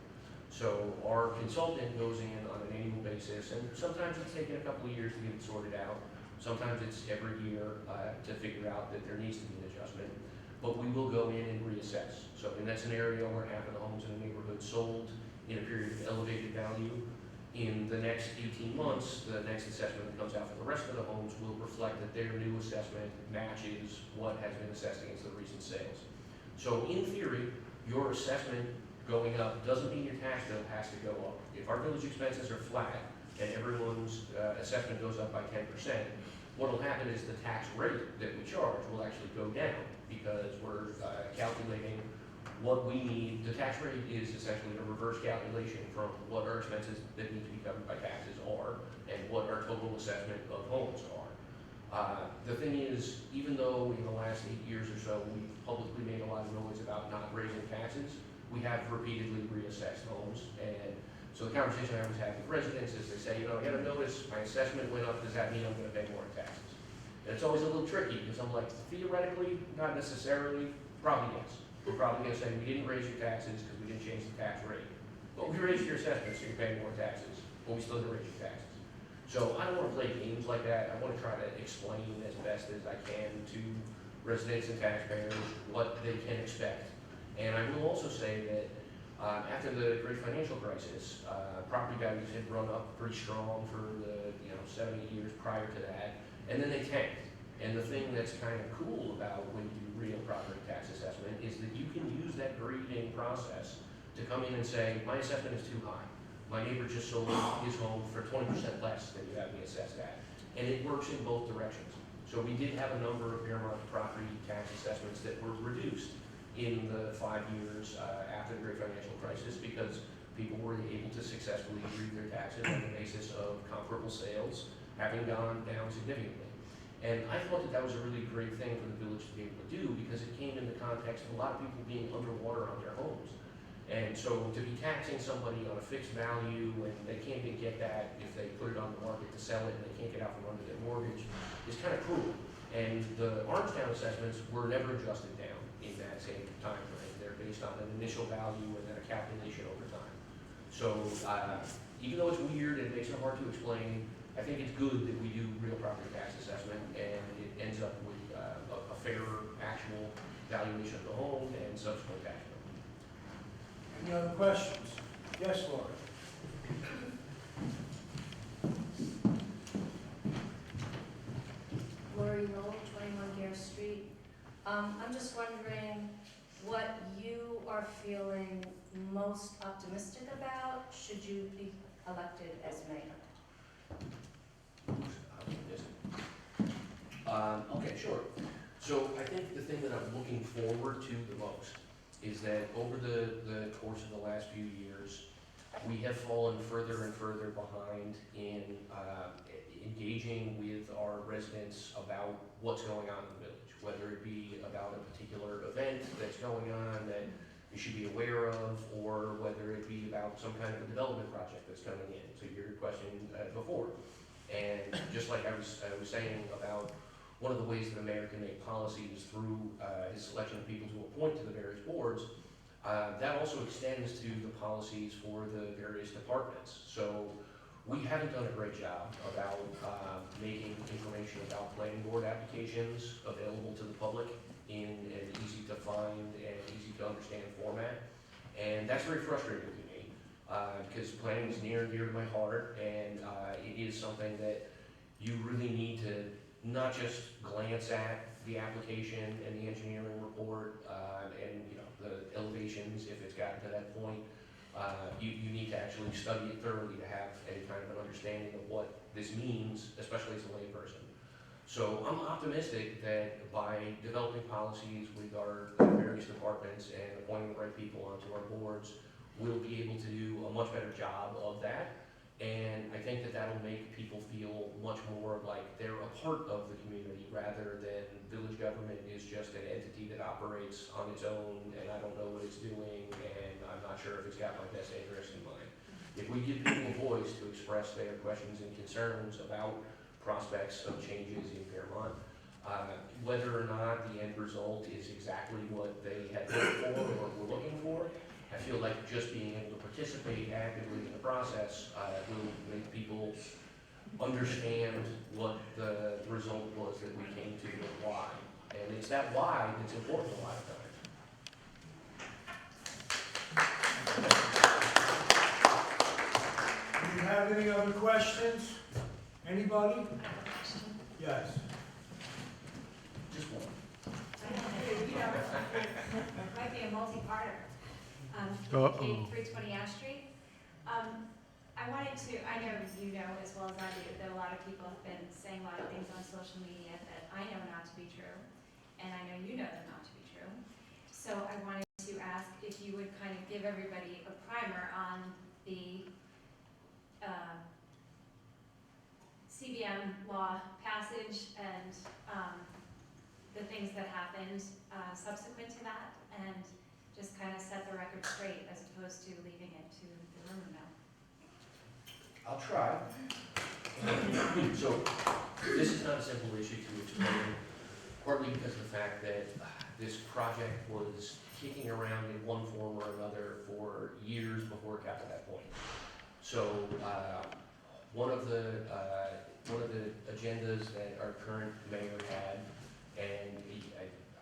So our consultant goes in on an annual basis, and sometimes it's taken a couple of years to get it sorted out. Sometimes it's every year to figure out that there needs to be an adjustment. But we will go in and reassess. So in that scenario where half of the homes in the neighborhood sold in a period of elevated value, in the next 18 months, the next assessment that comes out for the rest of the homes will reflect that their new assessment matches what has been assessed against the recent sales. So in theory, your assessment going up doesn't mean your tax bill has to go up. If our village expenses are flat and everyone's assessment goes up by 10%, what will happen is the tax rate that we charge will actually go down, because we're calculating what we need. The tax rate is essentially a reverse calculation from what our expenses that need to be covered by taxes are and what our total assessment of homes are. The thing is, even though in the last 8 years or so, we've publicly made a lot of noise about not raising taxes, we have repeatedly reassessed homes. And so the conversation I always have with residents is they say, you know, I got a notice, my assessment went up, does that mean I'm gonna pay more in taxes? And it's always a little tricky, because I'm like, theoretically, not necessarily, probably yes. We're probably gonna say, we didn't raise your taxes because we didn't change the tax rate. But we raised your assessment, so you're paying more taxes, but we still didn't raise your taxes. So I don't wanna play games like that. I wanna try to explain as best as I can to residents and taxpayers what they can expect. And I will also say that after the great financial crisis, property values had run up pretty strong for the 70 years prior to that, and then they tanked. And the thing that's kind of cool about when you do real property tax assessment is that you can use that grading process to come in and say, my assessment is too high. My neighbor just sold his home for 20% less than you have me assessed at. And it works in both directions. So we did have a number of Fairmont property tax assessments that were reduced in the 5 years after the great financial crisis because people were able to successfully read their taxes on the basis of comparable sales having gone down significantly. And I thought that that was a really great thing for the village to be able to do because it came in the context of a lot of people being underwater on their homes. And so to be taxing somebody on a fixed value and they can't even get that if they put it on the market to sell it and they can't get out from under their mortgage is kind of cruel. And the Orangetown assessments were never adjusted down in that same time frame. They're based on an initial value and then a calculation over time. So even though it's weird and it makes it hard to explain, I think it's good that we do real property tax assessment and it ends up with a fairer actual valuation of the home and subsequent tax bill. Any other questions? Yes, Laura? Lori Knoll, 21 Gare Street. I'm just wondering what you are feeling most optimistic about should you be elected as mayor? Okay, sure. So I think the thing that I'm looking forward to the most is that over the course of the last few years, we have fallen further and further behind in engaging with our residents about what's going on in the village, whether it be about a particular event that's going on that you should be aware of, or whether it be about some kind of a development project that's coming in, to your question before. And just like I was saying about one of the ways that the mayor can make policies through his selection of people to appoint to the various boards, that also extends to the policies for the various departments. So we haven't done a great job about making information about planning board applications available to the public in an easy to find and easy to understand format. And that's very frustrating to me because planning is near and dear to my heart, and it is something that you really need to not just glance at the application and the engineering report and the elevations if it's gotten to that point. You need to actually study it thoroughly to have any kind of an understanding of what this means, especially as a layperson. So I'm optimistic that by developing policies with our various departments and appointing the right people onto our boards, we'll be able to do a much better job of that. And I think that that'll make people feel much more like they're a part of the community rather than village government is just an entity that operates on its own and I don't know what it's doing and I'm not sure if it's got my best interest in mind. If we give people a voice to express their questions and concerns about prospects of changes in Fairmont, whether or not the end result is exactly what they had hoped for or were looking for, I feel like just being able to participate actively in the process will make people understand what the result was that we came to and why. And it's that why that's important a lot of times. Do you have any other questions? Anybody? Yes. Just one. It might be a multi-parter. Uh-oh. 320 Ash Street. I wanted to, I know you know as well as I do, that a lot of people have been saying a lot of things on social media that I know not to be true, and I know you know them not to be true. So I wanted to ask if you would kind of give everybody a primer on the CBM law passage and, the things that happened, subsequent to that, and just kind of set the record straight as opposed to leaving it to the rumor mill. I'll try. So, this is not a simple issue to explain, partly because of the fact that this project was kicking around in one form or another for years before it got to that point. So, one of the agendas that our current mayor had, and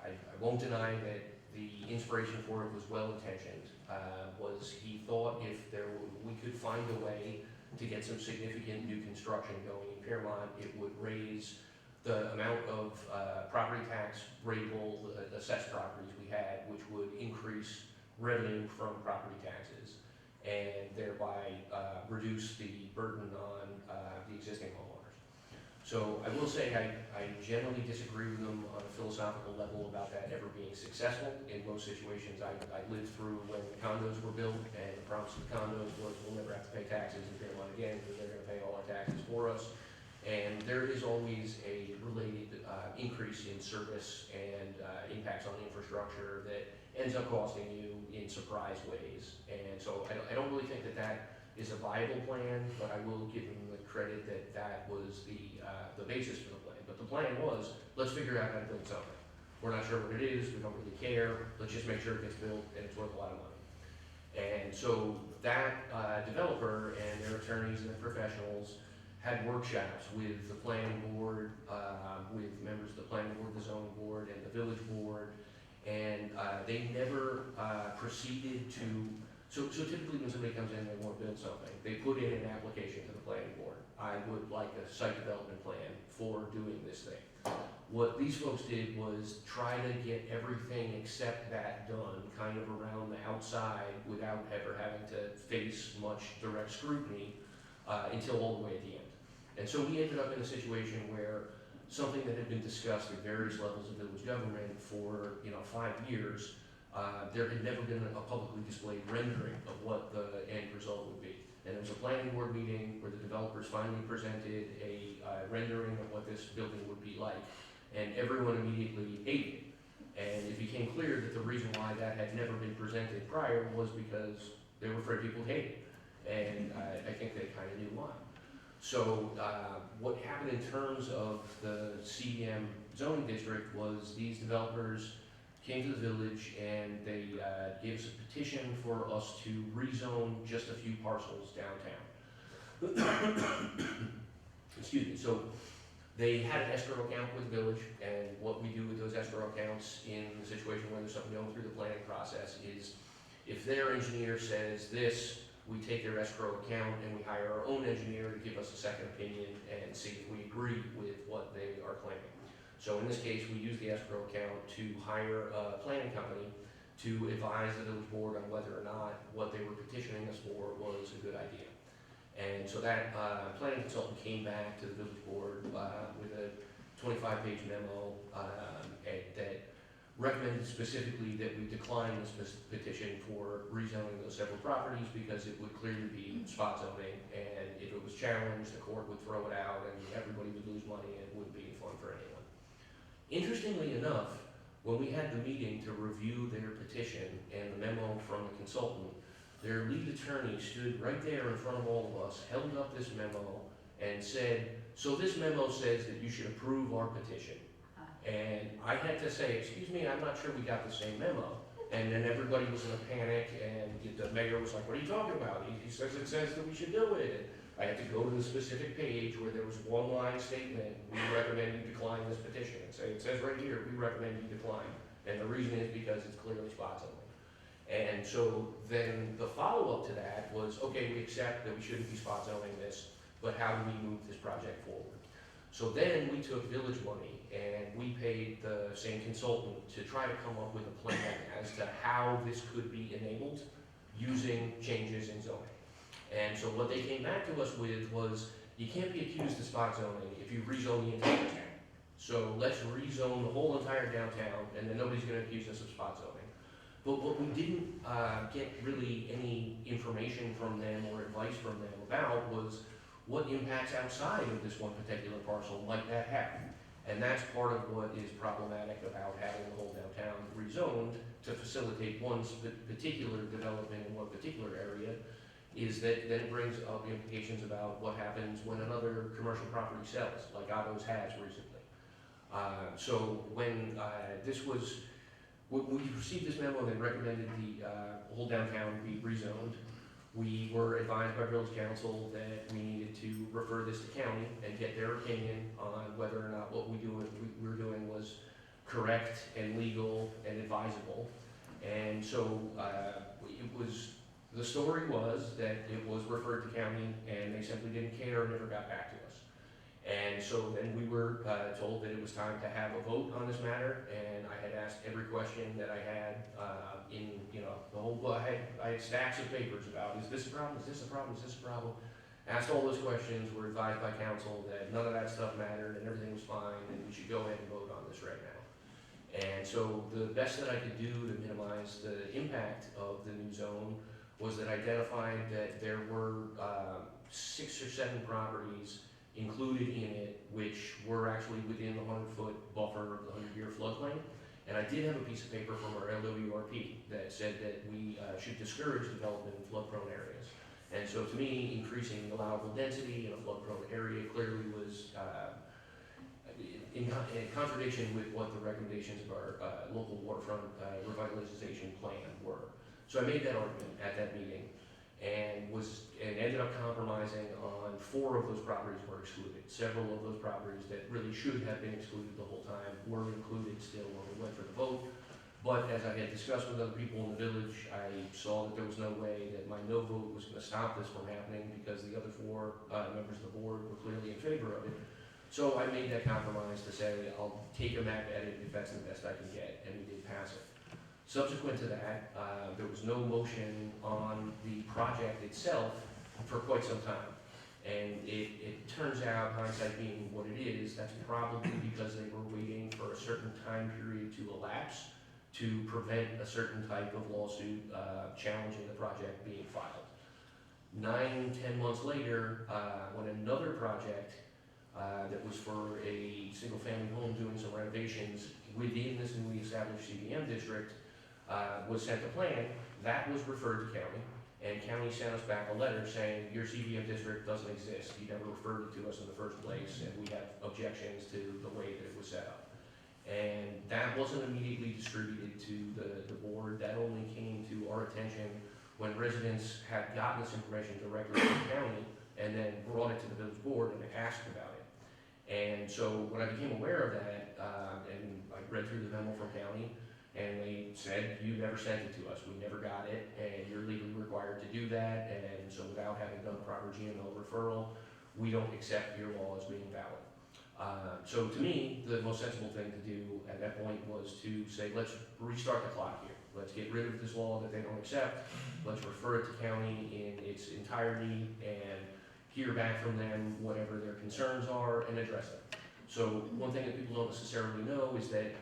I won't deny that the inspiration for it was well-intentioned, was he thought if we could find a way to get some significant new construction going in Piermont, it would raise the amount of property tax rateable assessed properties we had, which would increase revenue from property taxes, and thereby reduce the burden on the existing homeowners. So I will say I generally disagree with them on a philosophical level about that ever being successful. In most situations, I lived through when the condos were built, and the promise of the condos was we'll never have to pay taxes in Fairmont again, because they're gonna pay all our taxes for us. And there is always a related increase in service and impacts on the infrastructure that ends up costing you in surprise ways. And so I don't really think that that is a viable plan, but I will give them the credit that that was the basis for the plan. But the plan was, let's figure out how to build something. We're not sure what it is, we don't really care, let's just make sure it gets built and it's worth a lot of money. And so that developer and their attorneys and their professionals had workshops with the planning board, with members of the planning board, the zoning board, and the village board, and they never proceeded to, so typically when somebody comes in and they want to build something, they put in an application to the planning board. I would like a site development plan for doing this thing. What these folks did was try to get everything except that done kind of around the outside without ever having to face much direct scrutiny until all the way at the end. And so we ended up in a situation where something that had been discussed at various levels of village government for 5 years, there had never been a publicly displayed rendering of what the end result would be. And there was a planning board meeting where the developers finally presented a rendering of what this building would be like, and everyone immediately hated it. And it became clear that the reason why that had never been presented prior was because they were afraid people hated it. And I think they kind of knew why. So what happened in terms of the CDM zoning district was these developers came to the village and they gave us a petition for us to rezone just a few parcels downtown. Excuse me. So they had an escrow account with the village, and what we do with those escrow accounts in the situation where there's something going through the planning process is if their engineer says this, we take their escrow account and we hire our own engineer to give us a second opinion and see if we agree with what they are claiming. So in this case, we use the escrow account to hire a planning company to advise the village board on whether or not what they were petitioning us for was a good idea. And so that planning consultant came back to the village board with a 25-page memo that recommended specifically that we decline this petition for rezoning those several properties because it would clearly be spot zoning, and if it was challenged, the court would throw it out and everybody would lose money and it wouldn't be fun for anyone. Interestingly enough, when we had the meeting to review their petition and the memo from the consultant, their lead attorney stood right there in front of all of us, held up this memo, and said, so this memo says that you should approve our petition. And I had to say, excuse me, I'm not sure we got the same memo. And then everybody was in a panic, and the mayor was like, what are you talking about? He says it says that we should do it. And I had to go to the specific page where there was one line statement, we recommend you decline this petition. And say, it says right here, we recommend you decline. And the reason is because it's clearly spot zoning. And so then the follow-up to that was, okay, we accept that we shouldn't be spot zoning this, but how do we move this project forward? So then we took village money and we paid the same consultant to try to come up with a plan as to how this could be enabled using changes in zoning. And so what they came back to us with was, you can't be accused of spot zoning if you rezone the entire town. So let's rezone the whole entire downtown, and then nobody's gonna accuse us of spot zoning. But what we didn't get really any information from them or advice from them about was, what impacts outside of this one particular parcel might that have? And that's part of what is problematic about having the whole downtown rezoned to facilitate one particular development in one particular area, is that then it brings up implications about what happens when another commercial property sells, like Otto's has recently. So when we received this memo and they recommended the whole downtown be rezoned, we were advised by village council that we needed to refer this to county and get their opinion on whether or not what we were doing was correct and legal and advisable. And so the story was that it was referred to county and they simply didn't care and never got back to us. And so then we were told that it was time to have a vote on this matter, and I had asked every question that I had in, the whole, I had stacks of papers about, is this a problem, is this a problem, is this a problem? Asked all those questions, were advised by council that none of that stuff mattered and everything was fine, and we should go ahead and vote on this right now. And so the best that I could do to minimize the impact of the new zone was that I identified that there were 6 or 7 properties included in it, which were actually within the 100-foot buffer of the 100-year floodplain. And I did have a piece of paper from our LWRP that said that we should discourage development in flood-prone areas. And so to me, increasing the allowable density in a flood-prone area clearly was in contradiction with what the recommendations of our local waterfront revitalization plan were. So I made that argument at that meeting, and ended up compromising on 4 of those properties were excluded. Several of those properties that really should have been excluded the whole time were included still when we went for the vote. But as I had discussed with other people in the village, I saw that there was no way that my no vote was going to stop this from happening because the other 4 members of the board were clearly in favor of it. So I made that compromise to say I'll take a map edit if that's the best I can get, and we did pass it. Subsequent to that, there was no motion on the project itself for quite some time. And it turns out, hindsight being what it is, that's probably because they were waiting for a certain time period to elapse to prevent a certain type of lawsuit challenging the project being filed. 9-10 months later, when another project that was for a single-family home doing some renovations within this newly established CBM district was sent a plan, that was referred to county, and county sent us back a letter saying, your CBM district doesn't exist, you never referred it to us in the first place, and we have objections to the way that it was set up. And that wasn't immediately distributed to the board, that only came to our attention when residents had gotten this information directly from the county, and then brought it to the village board and they asked about it. And so when I became aware of that, and I read through the memo from county, and they said, you never sent it to us, we never got it, and you're legally required to do that, and so without having done proper GML referral, we don't accept your law as being valid. So to me, the most sensible thing to do at that point was to say, let's restart the clock here. Let's get rid of this law that they don't accept, let's refer it to county in its entirety, and hear back from them whatever their concerns are, and address them. So one thing that people don't necessarily know is that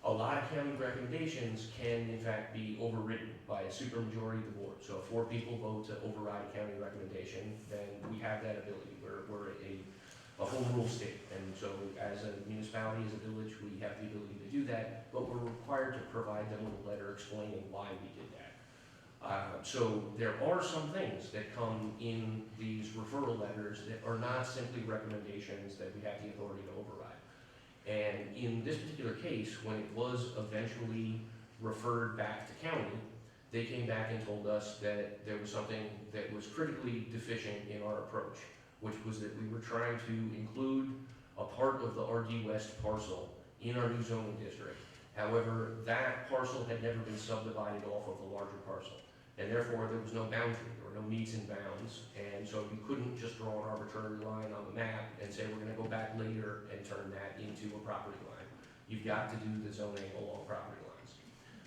a lot of county recommendations can in fact be overridden by a supermajority of the board. So if 4 people vote to override a county recommendation, then we have that ability. We're a home rule state, and so as a municipality, as a village, we have the ability to do that, but we're required to provide them with a letter explaining why we did that. So there are some things that come in these referral letters that are not simply recommendations that we have the authority to override. And in this particular case, when it was eventually referred back to county, they came back and told us that there was something that was critically deficient in our approach, which was that we were trying to include a part of the RD West parcel in our new zoning district. However, that parcel had never been subdivided off of the larger parcel, and therefore there was no boundary, there were no meets and bounds, and so you couldn't just draw an arbitrary line on the map and say we're going to go back later and turn that into a property line. You've got to do the zoning along property lines.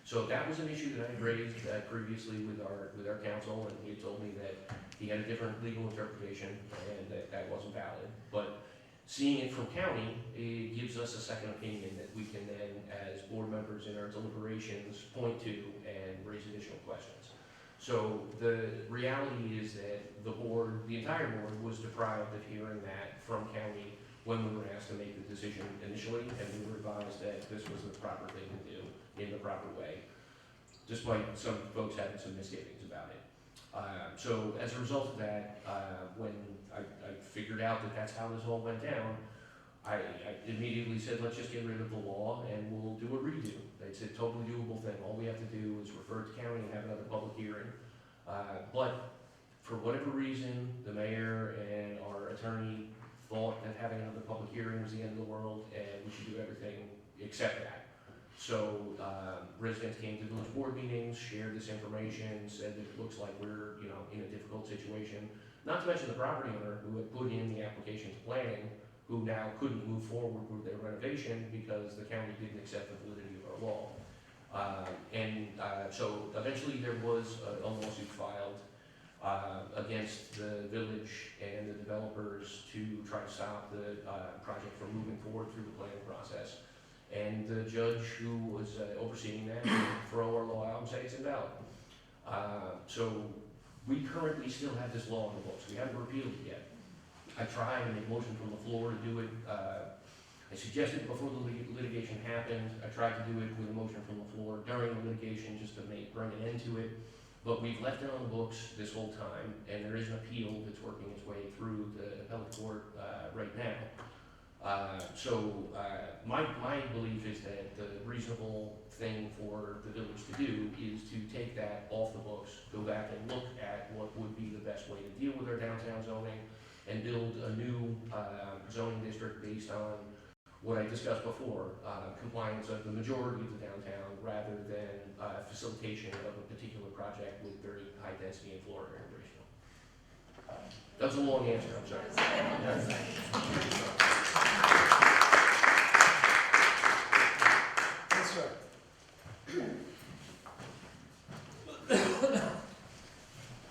So that was an issue that I had raised previously with our council, and he had told me that he had a different legal interpretation and that wasn't valid. But seeing it from county, it gives us a second opinion that we can then, as board members in our deliberations, point to and raise additional questions. So the reality is that the board, the entire board, was deprived of hearing that from county when we were asked to make the decision initially, and we were advised that this was the proper thing to do in the proper way, despite some folks having some misgivings about it. So as a result of that, when I figured out that that's how this all went down, I immediately said, let's just get rid of the law and we'll do a redo. It's a totally doable thing. All we have to do is refer to county and have another public hearing. But for whatever reason, the mayor and our attorney thought that having another public hearing was the end of the world and we should do everything except that. So residents came to village board meetings, shared this information, said that it looks like we're, in a difficult situation. Not to mention the property owner who had put in the application to planning, who now couldn't move forward with their renovation because the county didn't accept the validity of our law. So eventually there was a lawsuit filed against the village and the developers to try to stop the project from moving forward through the planning process. And the judge who was overseeing that would throw our law out and say it's invalid. So we currently still have this law in the books. We haven't repealed it yet. I tried to make a motion from the floor to do it. I suggested before the litigation happened. I tried to do it with a motion from the floor during the litigation just to bring an end to it. But we've left it on the books this whole time, and there is an appeal that's working its way through the appellate court right now. My belief is that the reasonable thing for the village to do is to take that off the books, go back and look at what would be the best way to deal with our downtown zoning, and build a new zoning district based on what I discussed before, compliance of the majority of the downtown rather than facilitation of a particular project with very high density and Florida immigration. That was a long answer, I'm sorry. Yes, sir.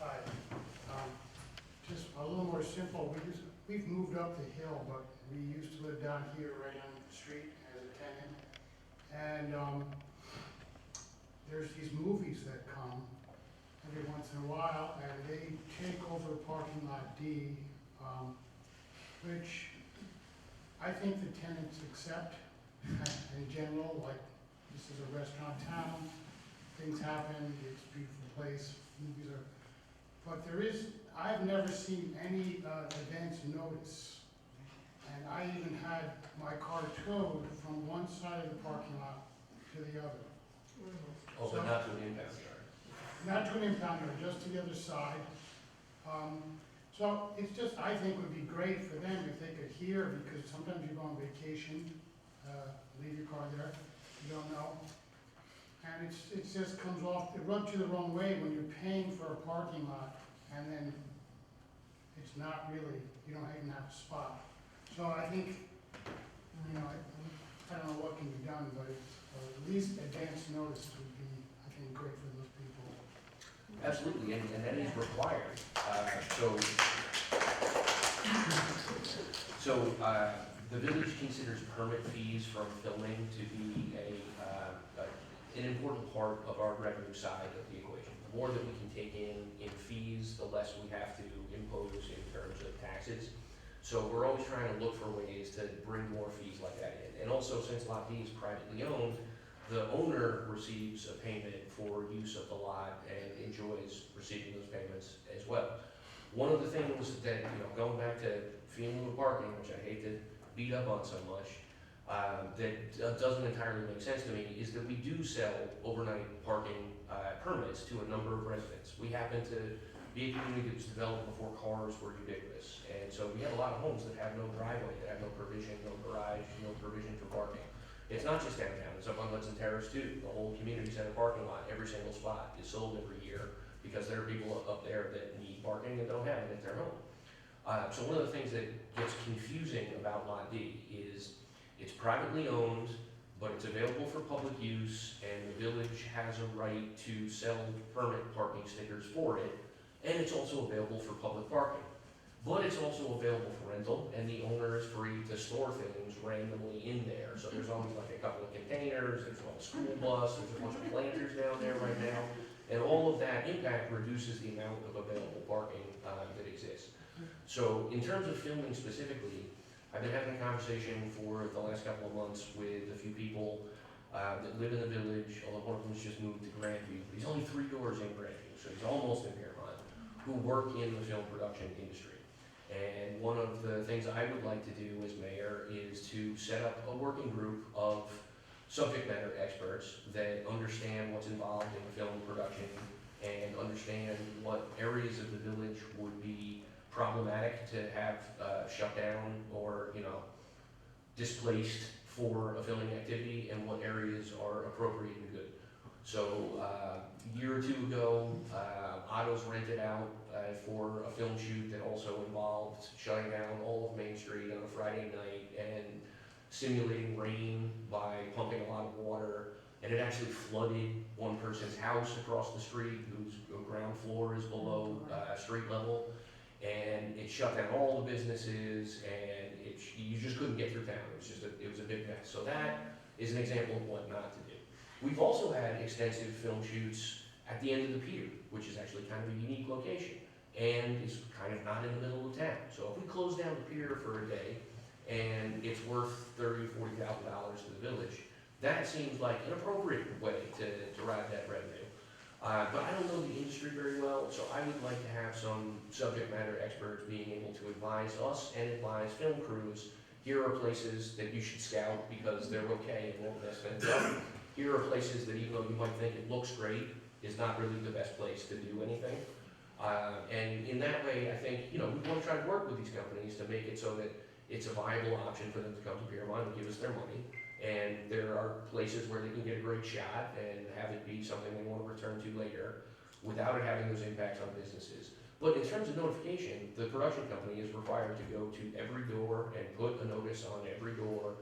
Hi. Just a little more simple. We've moved up the hill, but we used to live down here right on the street as a tenant. And there's these movies that come every once in a while, and they take over parking lot D, which I think the tenants accept in general, like this is a restaurant town, things happen, it's a beautiful place, movies are, but I've never seen any advance notice. And I even had my car towed from one side of the parking lot to the other. Oh, but not to an impound yard. Not to an impound yard, just to the other side. So it's just, I think would be great for them if they could hear, because sometimes you go on vacation, leave your car there, you don't know. And it just comes off, it rubs you the wrong way when you're paying for a parking lot, and then it's not really, you don't even have a spot. So I think, I don't know what can be done, but at least advance notice would be, I think, great for those people. Absolutely, and that is required. The village considers permit fees from filming to be an important part of our revenue side of the equation. The more that we can take in fees, the less we have to impose in terms of taxes. So we're always trying to look for ways to bring more fees like that in. And also, since Lot D is privately owned, the owner receives a payment for use of the lot and enjoys receiving those payments as well. One of the things that, going back to feeling of parking, which I hate to beat up on so much, that doesn't entirely make sense to me, is that we do sell overnight parking permits to a number of residents. We happen to be a community that was developed before cars were ubiquitous, and so we have a lot of homes that have no driveway, that have no provision, no garage, no provision for parking. It's not just downtown, it's up on Hudson Terrace too. The whole community center parking lot, every single spot is sold every year because there are people up there that need parking and don't have it at their home. So one of the things that gets confusing about Lot D is it's privately owned, but it's available for public use, and the village has a right to sell permit parking stickers for it, and it's also available for public parking. But it's also available for rental, and the owner is free to store things randomly in there. So there's always like a couple of containers, there's a school bus, there's a bunch of planters down there right now, and all of that that impact reduces the amount of available parking that exists. So in terms of filming specifically, I've been having a conversation for the last couple of months with a few people that live in the village, although one of them's just moved to Grandview. He's only 3 doors in Grandview, so he's almost in Piermont, who work in the film production industry. And one of the things I would like to do as mayor is to set up a working group of subject matter experts that understand what's involved in film production and understand what areas of the village would be problematic to have shut down or, displaced for a filming activity, and what areas are appropriate and good. So a year or 2 ago, Otto's rented out for a film shoot that also involved shutting down all of Main Street on a Friday night and simulating rain by pumping a lot of water, and it actually flooded one person's house across the street whose ground floor is below street level, and it shut down all the businesses, and you just couldn't get through town. It was a big mess. So that is an example of what not to do. We've also had extensive film shoots at the end of the pier, which is actually kind of a unique location, and is kind of not in the middle of town. So if we close down the pier for a day, and it's worth $30,000 or $40,000 to the village, that seems like an appropriate way to derive that revenue. But I don't know the industry very well, so I would like to have some subject matter experts being able to advise us and advise film crews. Here are places that you should scout because they're okay and won't mess things up. Here are places that, even though you might think it looks great, is not really the best place to do anything. And in that way, I think, we want to try to work with these companies to make it so that it's a viable option for them to come to Piermont and give us their money. And there are places where they can get a great shot and have it be something they want to return to later without it having those impacts on businesses. But in terms of notification, the production company is required to go to every door and put a notice on every door.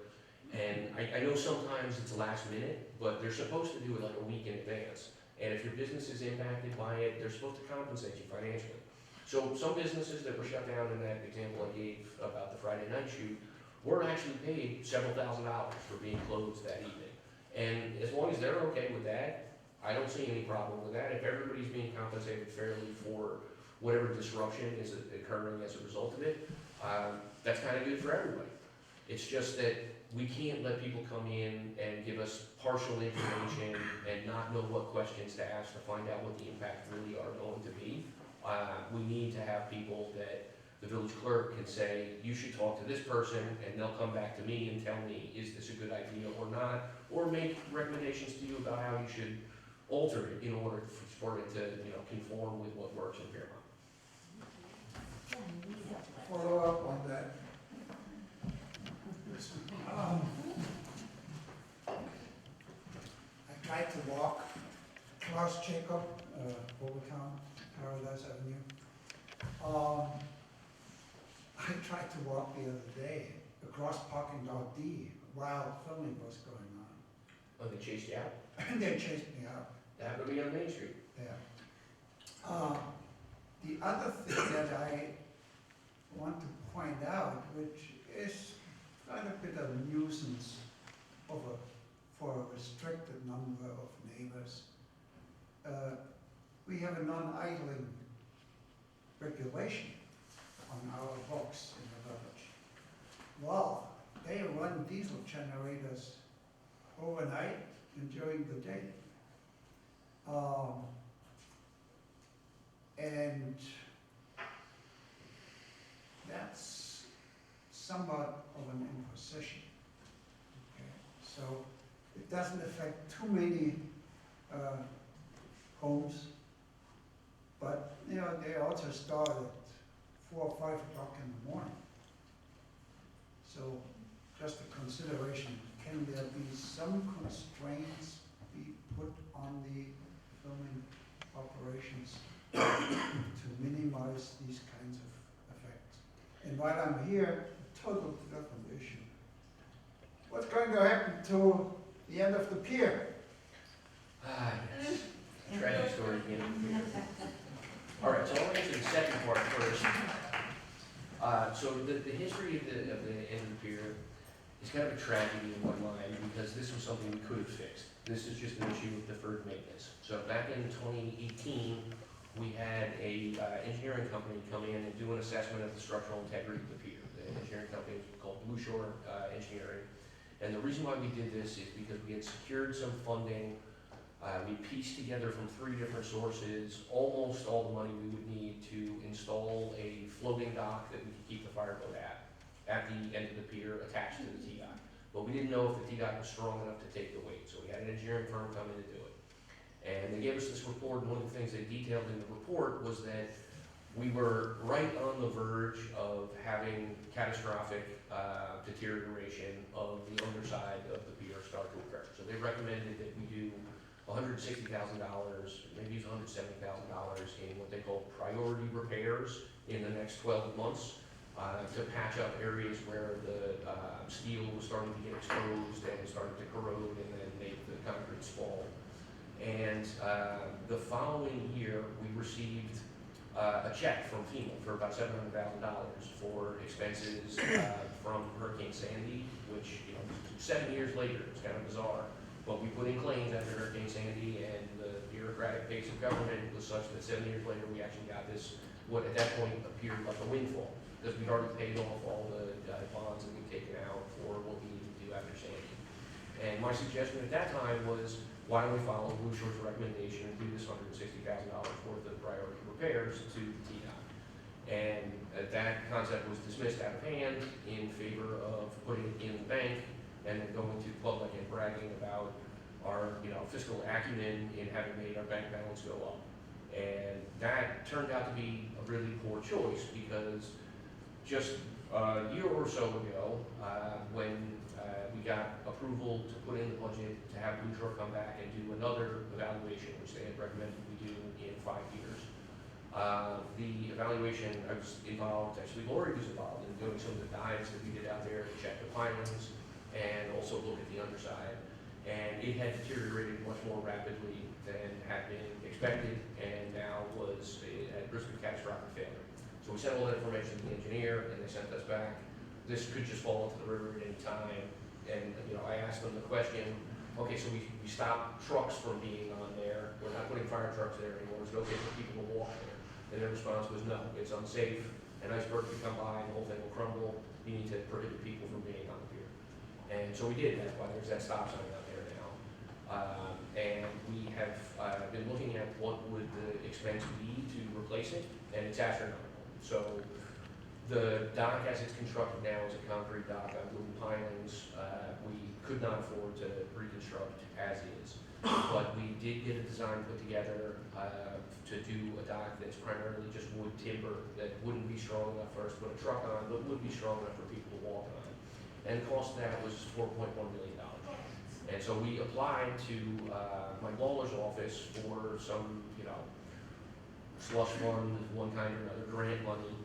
And I know sometimes it's last minute, but they're supposed to do it like a week in advance. And if your business is impacted by it, they're supposed to compensate you financially. So some businesses that were shut down in that example I gave about the Friday night shoot were actually paid several $1,000s for being closed that evening. And as long as they're okay with that, I don't see any problem with that. If everybody's being compensated fairly for whatever disruption is occurring as a result of it, that's kind of good for everybody. It's just that we can't let people come in and give us partial information and not know what questions to ask to find out what the impact really are going to be. We need to have people that the village clerk can say, you should talk to this person, and they'll come back to me and tell me, is this a good idea or not? Or make recommendations to you about how you should alter it in order for it to, conform with what works in Piermont. Follow up on that. I tried to walk Klaus Jacob, Overtown, Paradise Avenue. I tried to walk the other day across parking lot D while filming was going on. Oh, they chased you out? And they chased me out. That happened to be on Main Street. Yeah. The other thing that I want to point out, which is quite a bit of a nuisance for a restricted number of neighbors, we have a non-idling regulation on our books in the village. Well, they run diesel generators overnight and during the day. And that's somewhat of an imposition. Okay? So it doesn't affect too many homes, but they also start at 4 or 5 o'clock in the morning. So just a consideration, can there be some constraints be put on the filming operations to minimize these kinds of effects? And while I'm here, a total different issue. What's going to happen to the end of the pier? Yes. Tragic story again. All right, so I'll answer the second part first. So the history of the end of the pier is kind of a tragedy in my mind because this was something we could have fixed. This is just an issue of deferred maintenance. So back in 2018, we had a engineering company come in and do an assessment of the structural integrity of the pier. The engineering company is called Blue Shore Engineering. And the reason why we did this is because we had secured some funding. We pieced together from 3 different sources almost all the money we would need to install a floating dock that we could keep the fireboat at the end of the pier attached to the T-dock. But we didn't know if the T-dock was strong enough to take the weight, so we had an engineering firm come in to do it. And they gave us this report, and one of the things they detailed in the report was that we were right on the verge of having catastrophic deterioration of the underside of the pier start to occur. So they recommended that we do $160,000, maybe use $170,000 in what they call priority repairs in the next 12 months to patch up areas where the steel was starting to get exposed and started to corrode and then make the concrete fall. And the following year, we received a check from FEMA for about $700,000 for expenses from Hurricane Sandy, which, 7 years later, it's kind of bizarre. But we put in claims after Hurricane Sandy, and the bureaucratic pace of government was such that 7 years later, we actually got this, what at that point appeared like a windfall, because we'd already paid off all the bonds that we'd taken out for what we needed to do after Sandy. And my suggestion at that time was, why don't we follow Blue Shore's recommendation and do this $160,000 worth of priority repairs to the T-dock? And that concept was dismissed out of hand in favor of putting it in the bank and then going to the public and bragging about our fiscal acumen in having made our bank balance go up. And that turned out to be a really poor choice because just a year or so ago, when we got approval to put in the budget to have Blue Shore come back and do another evaluation, which they had recommended we do in 5 years. The evaluation, I was involved, actually Lori was involved in doing some of the dives that we did out there to check the pilings and also look at the underside. And it had deteriorated much more rapidly than had been expected and now was at risk of catastrophic failure. So we sent all that information to the engineer and they sent us back. This could just fall into the river at any time. And I asked them the question, okay, so we stopped trucks from being on there. We're not putting fire trucks there anymore. Is it okay for people to walk there? And their response was no, it's unsafe. An iceberg could come by and the whole thing will crumble. You need to prohibit people from being on the pier. And so we did. That's why there's that stop sign out there now. And we have been looking at what would the expense be to replace it, and it's astronomical. So the dock as it's constructed now is a concrete dock on wooden pilings. We could not afford to reconstruct as is, but we did get a design put together to do a dock that's primarily just wood timber that wouldn't be strong enough for us to put a truck on, but would be strong enough for people to walk on. And the cost of that was $4.1 million. And so we applied to Mike Lawler's office for some, slush fund, one kind or another, grant money.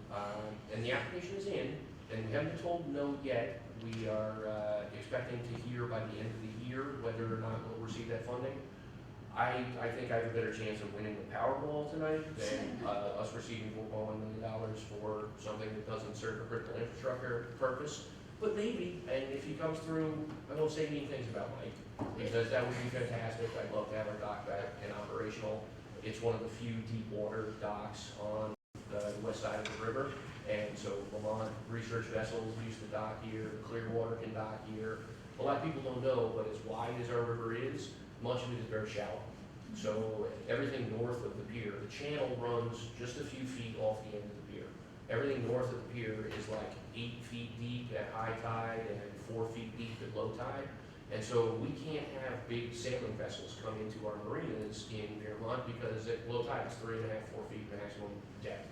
And the application is in, and we haven't been told no yet. We are expecting to hear by the end of the year whether or not we'll receive that funding. I think I have a better chance of winning the Powerball tonight than us receiving $4.1 million for something that doesn't serve a critical infrastructure purpose. But maybe, and if he comes through, I won't say mean things about Mike, because that would be fantastic. I'd love to have our dock back and operational. It's one of the few deep water docks on the west side of the river. And so Vermont research vessels use the dock here, Clearwater can dock here. A lot of people don't know, but as wide as our river is, much of it is very shallow. So everything north of the pier, the channel runs just a few feet off the end of the pier. Everything north of the pier is like 8 feet deep at high tide and 4 feet deep at low tide. And so we can't have big sailing vessels come into our marinas in Vermont because at low tide it's 3.5, 4 feet maximum depth.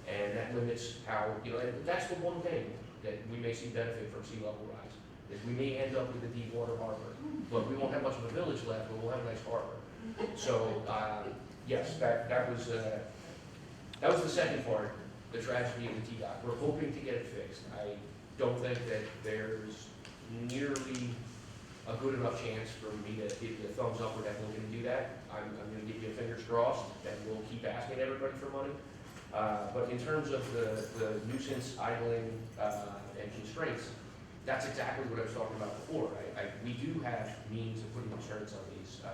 And that limits how, and that's the one thing that we may see benefit from sea level rise, is we may end up with a deep water harbor, but we won't have much of a village left, but we'll have a nice harbor. So, yes, that was the second part, the tragedy of the T-dock. We're hoping to get it fixed. I don't think that there's nearly a good enough chance for me to give you a thumbs up. We're definitely going to do that. I'm going to give you a fingers crossed, and we'll keep asking everybody for money. But in terms of the nuisance, idling, and constraints, that's exactly what I was talking about before. We do have means of putting insurance on these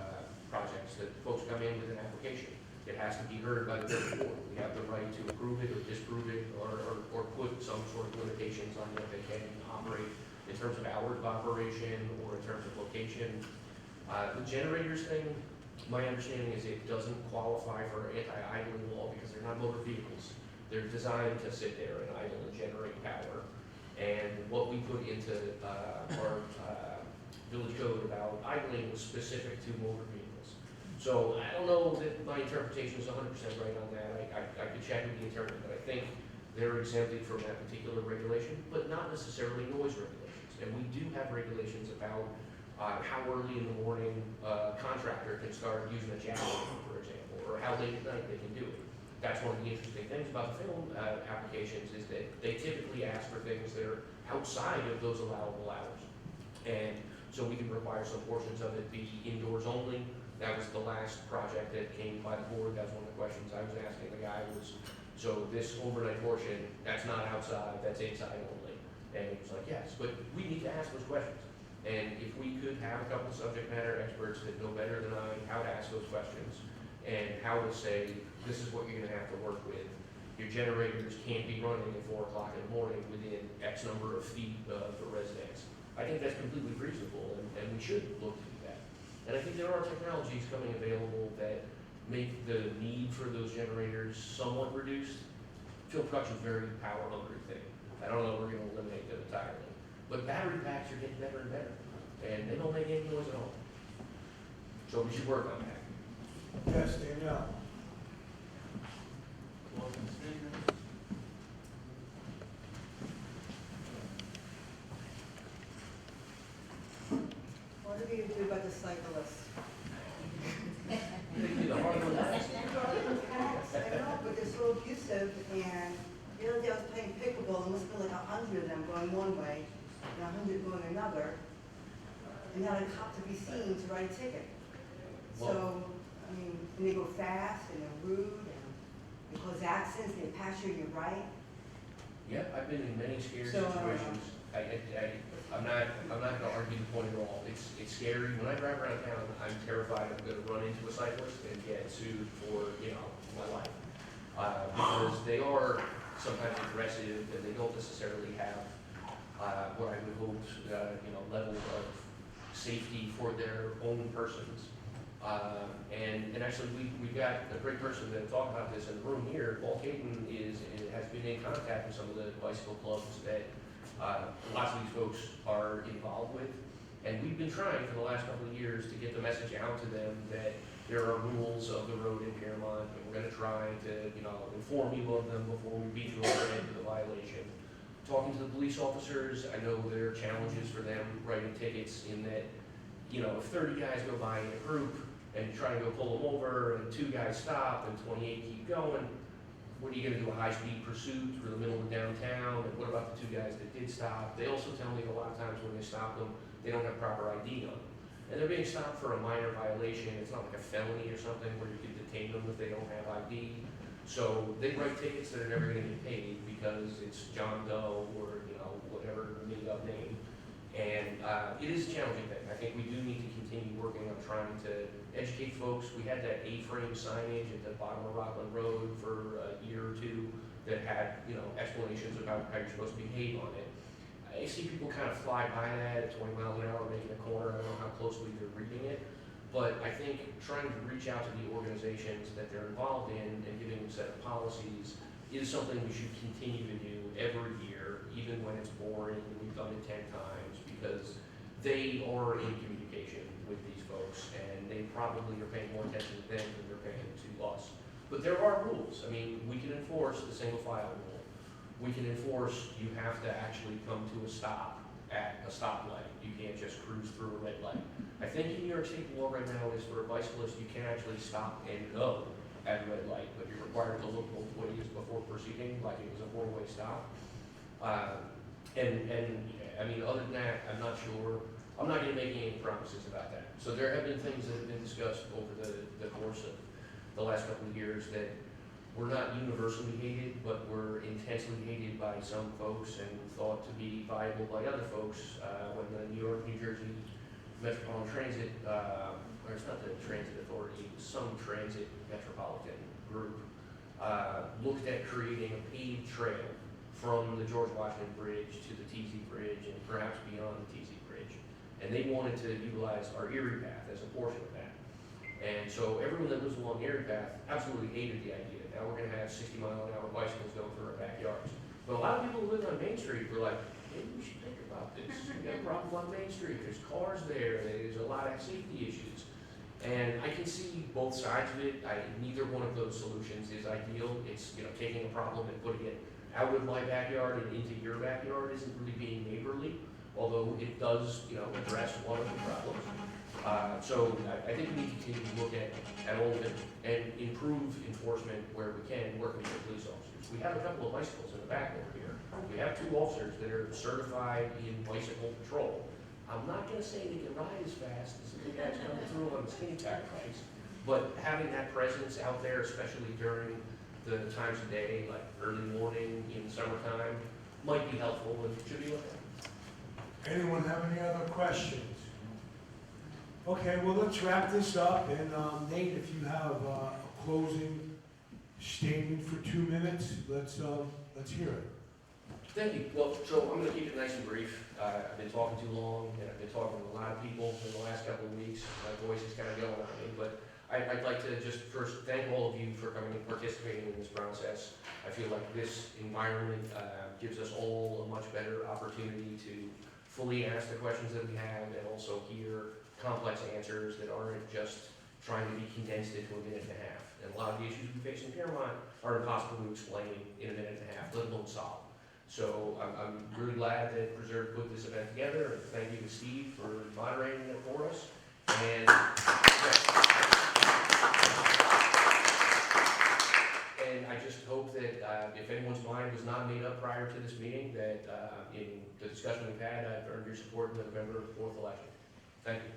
projects, that folks come in with an application. It has to be heard by the village board. We have the right to approve it or disapprove it, or put some sort of limitations on what they can operate in terms of hours of operation or in terms of location. The generators thing, my understanding is it doesn't qualify for anti-idling law because they're not motor vehicles. They're designed to sit there and idle and generate power. And what we put into our village code about idling was specific to motor vehicles. So I don't know that my interpretation is 100% right on that. I could check with the attorney, but I think they're exempted from that particular regulation, but not necessarily noise regulations. And we do have regulations about how early in the morning a contractor can start using a javelin, for example, or how late at night they can do it. That's one of the interesting things about the film applications is that they typically ask for things that are outside of those allowable hours. And so we can require some portions of it be indoors only. That was the last project that came by the board. That's one of the questions I was asking the guy was, so this overnight portion, that's not outside, that's inside only. And he was like, yes, but we need to ask those questions. And if we could have a couple of subject matter experts that know better than I how to ask those questions and how to say, this is what you're gonna have to work with. Your generators can't be running at 4 o'clock in the morning within X number of feet of the residence. I think that's completely reasonable, and we should look to do that. And I think there are technologies coming available that make the need for those generators somewhat reduced. Field production is a very power hungry thing. I don't know if we're gonna eliminate them entirely. But battery packs are getting better and better, and they don't make any noise at all. So we should work on that. Yes, Danielle. What are we gonna do about the cyclists? The hard one. I know, but they're so abusive, and the other day I was playing pickleball, and must have been like 100 of them going one way, and 100 going another, and now they have to be seen to write a ticket. So, I mean, and they go fast, and they're rude, and they cause accidents, they pass you, you're right. Yeah, I've been in many scary So, situations. I'm not gonna argue the point at all. It's scary. When I drive around town, I'm terrified I'm gonna run into a cyclist and get sued for, my life. Because they are sometimes aggressive and they don't necessarily have, what I would hope, level of safety for their own persons. And actually, we've got a great person to talk about this in the room here. Paul Caton has been in contact with some of the bicycle clubs that lots of these folks are involved with. And we've been trying for the last couple of years to get the message out to them that there are rules of the road in Piermont, and we're gonna try to, inform you of them before we beat you over into the violation. Talking to the police officers, I know there are challenges for them writing tickets in that, if 30 guys go by in a group and you try to go pull them over and 2 guys stop and 28 keep going, what are you gonna do, a high-speed pursuit through the middle of downtown? And what about the 2 guys that did stop? They also tell me a lot of times when they stop them, they don't have proper ID on them. And they're being stopped for a minor violation. It's not like a felony or something where you can detain them if they don't have ID. So they write tickets that are never gonna get paid because it's John Doe or, whatever made-up name. And it is a challenging thing. I think we do need to continue working on trying to educate folks. We had that A-frame signage at the bottom of Rockland Road for a year or 2 that had, explanations about how you're supposed to behave on it. I see people kind of fly by that at 20 miles an hour making a corner. I don't know how closely they're reading it. But I think trying to reach out to the organizations that they're involved in and giving them a set of policies is something we should continue to do every year, even when it's boring and we've done it 10 times, because they are in communication with these folks and they probably are paying more attention to them than they're paying to us. But there are rules. I mean, we can enforce the single file rule. We can enforce you have to actually come to a stop at a stoplight. You can't just cruise through a red light. I think in New York State law right now is for a bicyclist, you can actually stop and go at a red light, but you're required to look both ways before proceeding, like it was a 4-way stop. And I mean, other than that, I'm not sure. I'm not going to make any promises about that. So there have been things that have been discussed over the course of the last couple of years that we're not universally hated, but we're intensely hated by some folks and thought to be viable by other folks. When the New York, New Jersey Metropolitan Transit, or it's not the Transit Authority, it was some transit metropolitan group, looked at creating a paved trail from the George Washington Bridge to the TZ Bridge and perhaps beyond the TZ Bridge. And they wanted to utilize our Erie Path as a portion of that. And so everyone that lives along the Erie Path absolutely hated the idea. Now we're gonna have 60-mile-an-hour bicycles going through our backyards. But a lot of people who live on Main Street were like, maybe we should think about this. We got problems on Main Street, there's cars there, there's a lot of safety issues. And I can see both sides of it. Neither one of those solutions is ideal. It's, you know, taking a problem and putting it out of my backyard and into your backyard isn't really being neighborly, although it does, you know, address one of the problems. So I think we need to continue to look at all of it and improve enforcement where we can, working with the police officers. We have a couple of bicycles in the back over here. We have 2 officers that are certified in bicycle patrol. I'm not gonna say they can ride as fast as the guys coming through on the skinny pack bikes, but having that presence out there, especially during the times of day, like early morning in summertime, might be helpful and should be looked at. Anyone have any other questions? Okay, well, let's wrap this up, and Nate, if you have a closing statement for 2 minutes, let's hear it. Thank you. Well, so I'm gonna keep it nice and brief. I've been talking too long, and I've been talking to a lot of people in the last couple of weeks. My voice is kind of going on me, but I'd like to just first thank all of you for coming and participating in this process. I feel like this environment gives us all a much better opportunity to fully ask the questions that we have and also hear complex answers that aren't just trying to be condensed into a minute and a half. And a lot of the issues we face in Piermont are impossible to explain in a minute and a half, let alone solve. So I'm really glad that Preserve put this event together, and thank you to Steve for moderating it for us. And I just hope that if anyone's mind was not made up prior to this meeting, that in the discussion we've had, I've earned your support in the November 4th election. Thank you.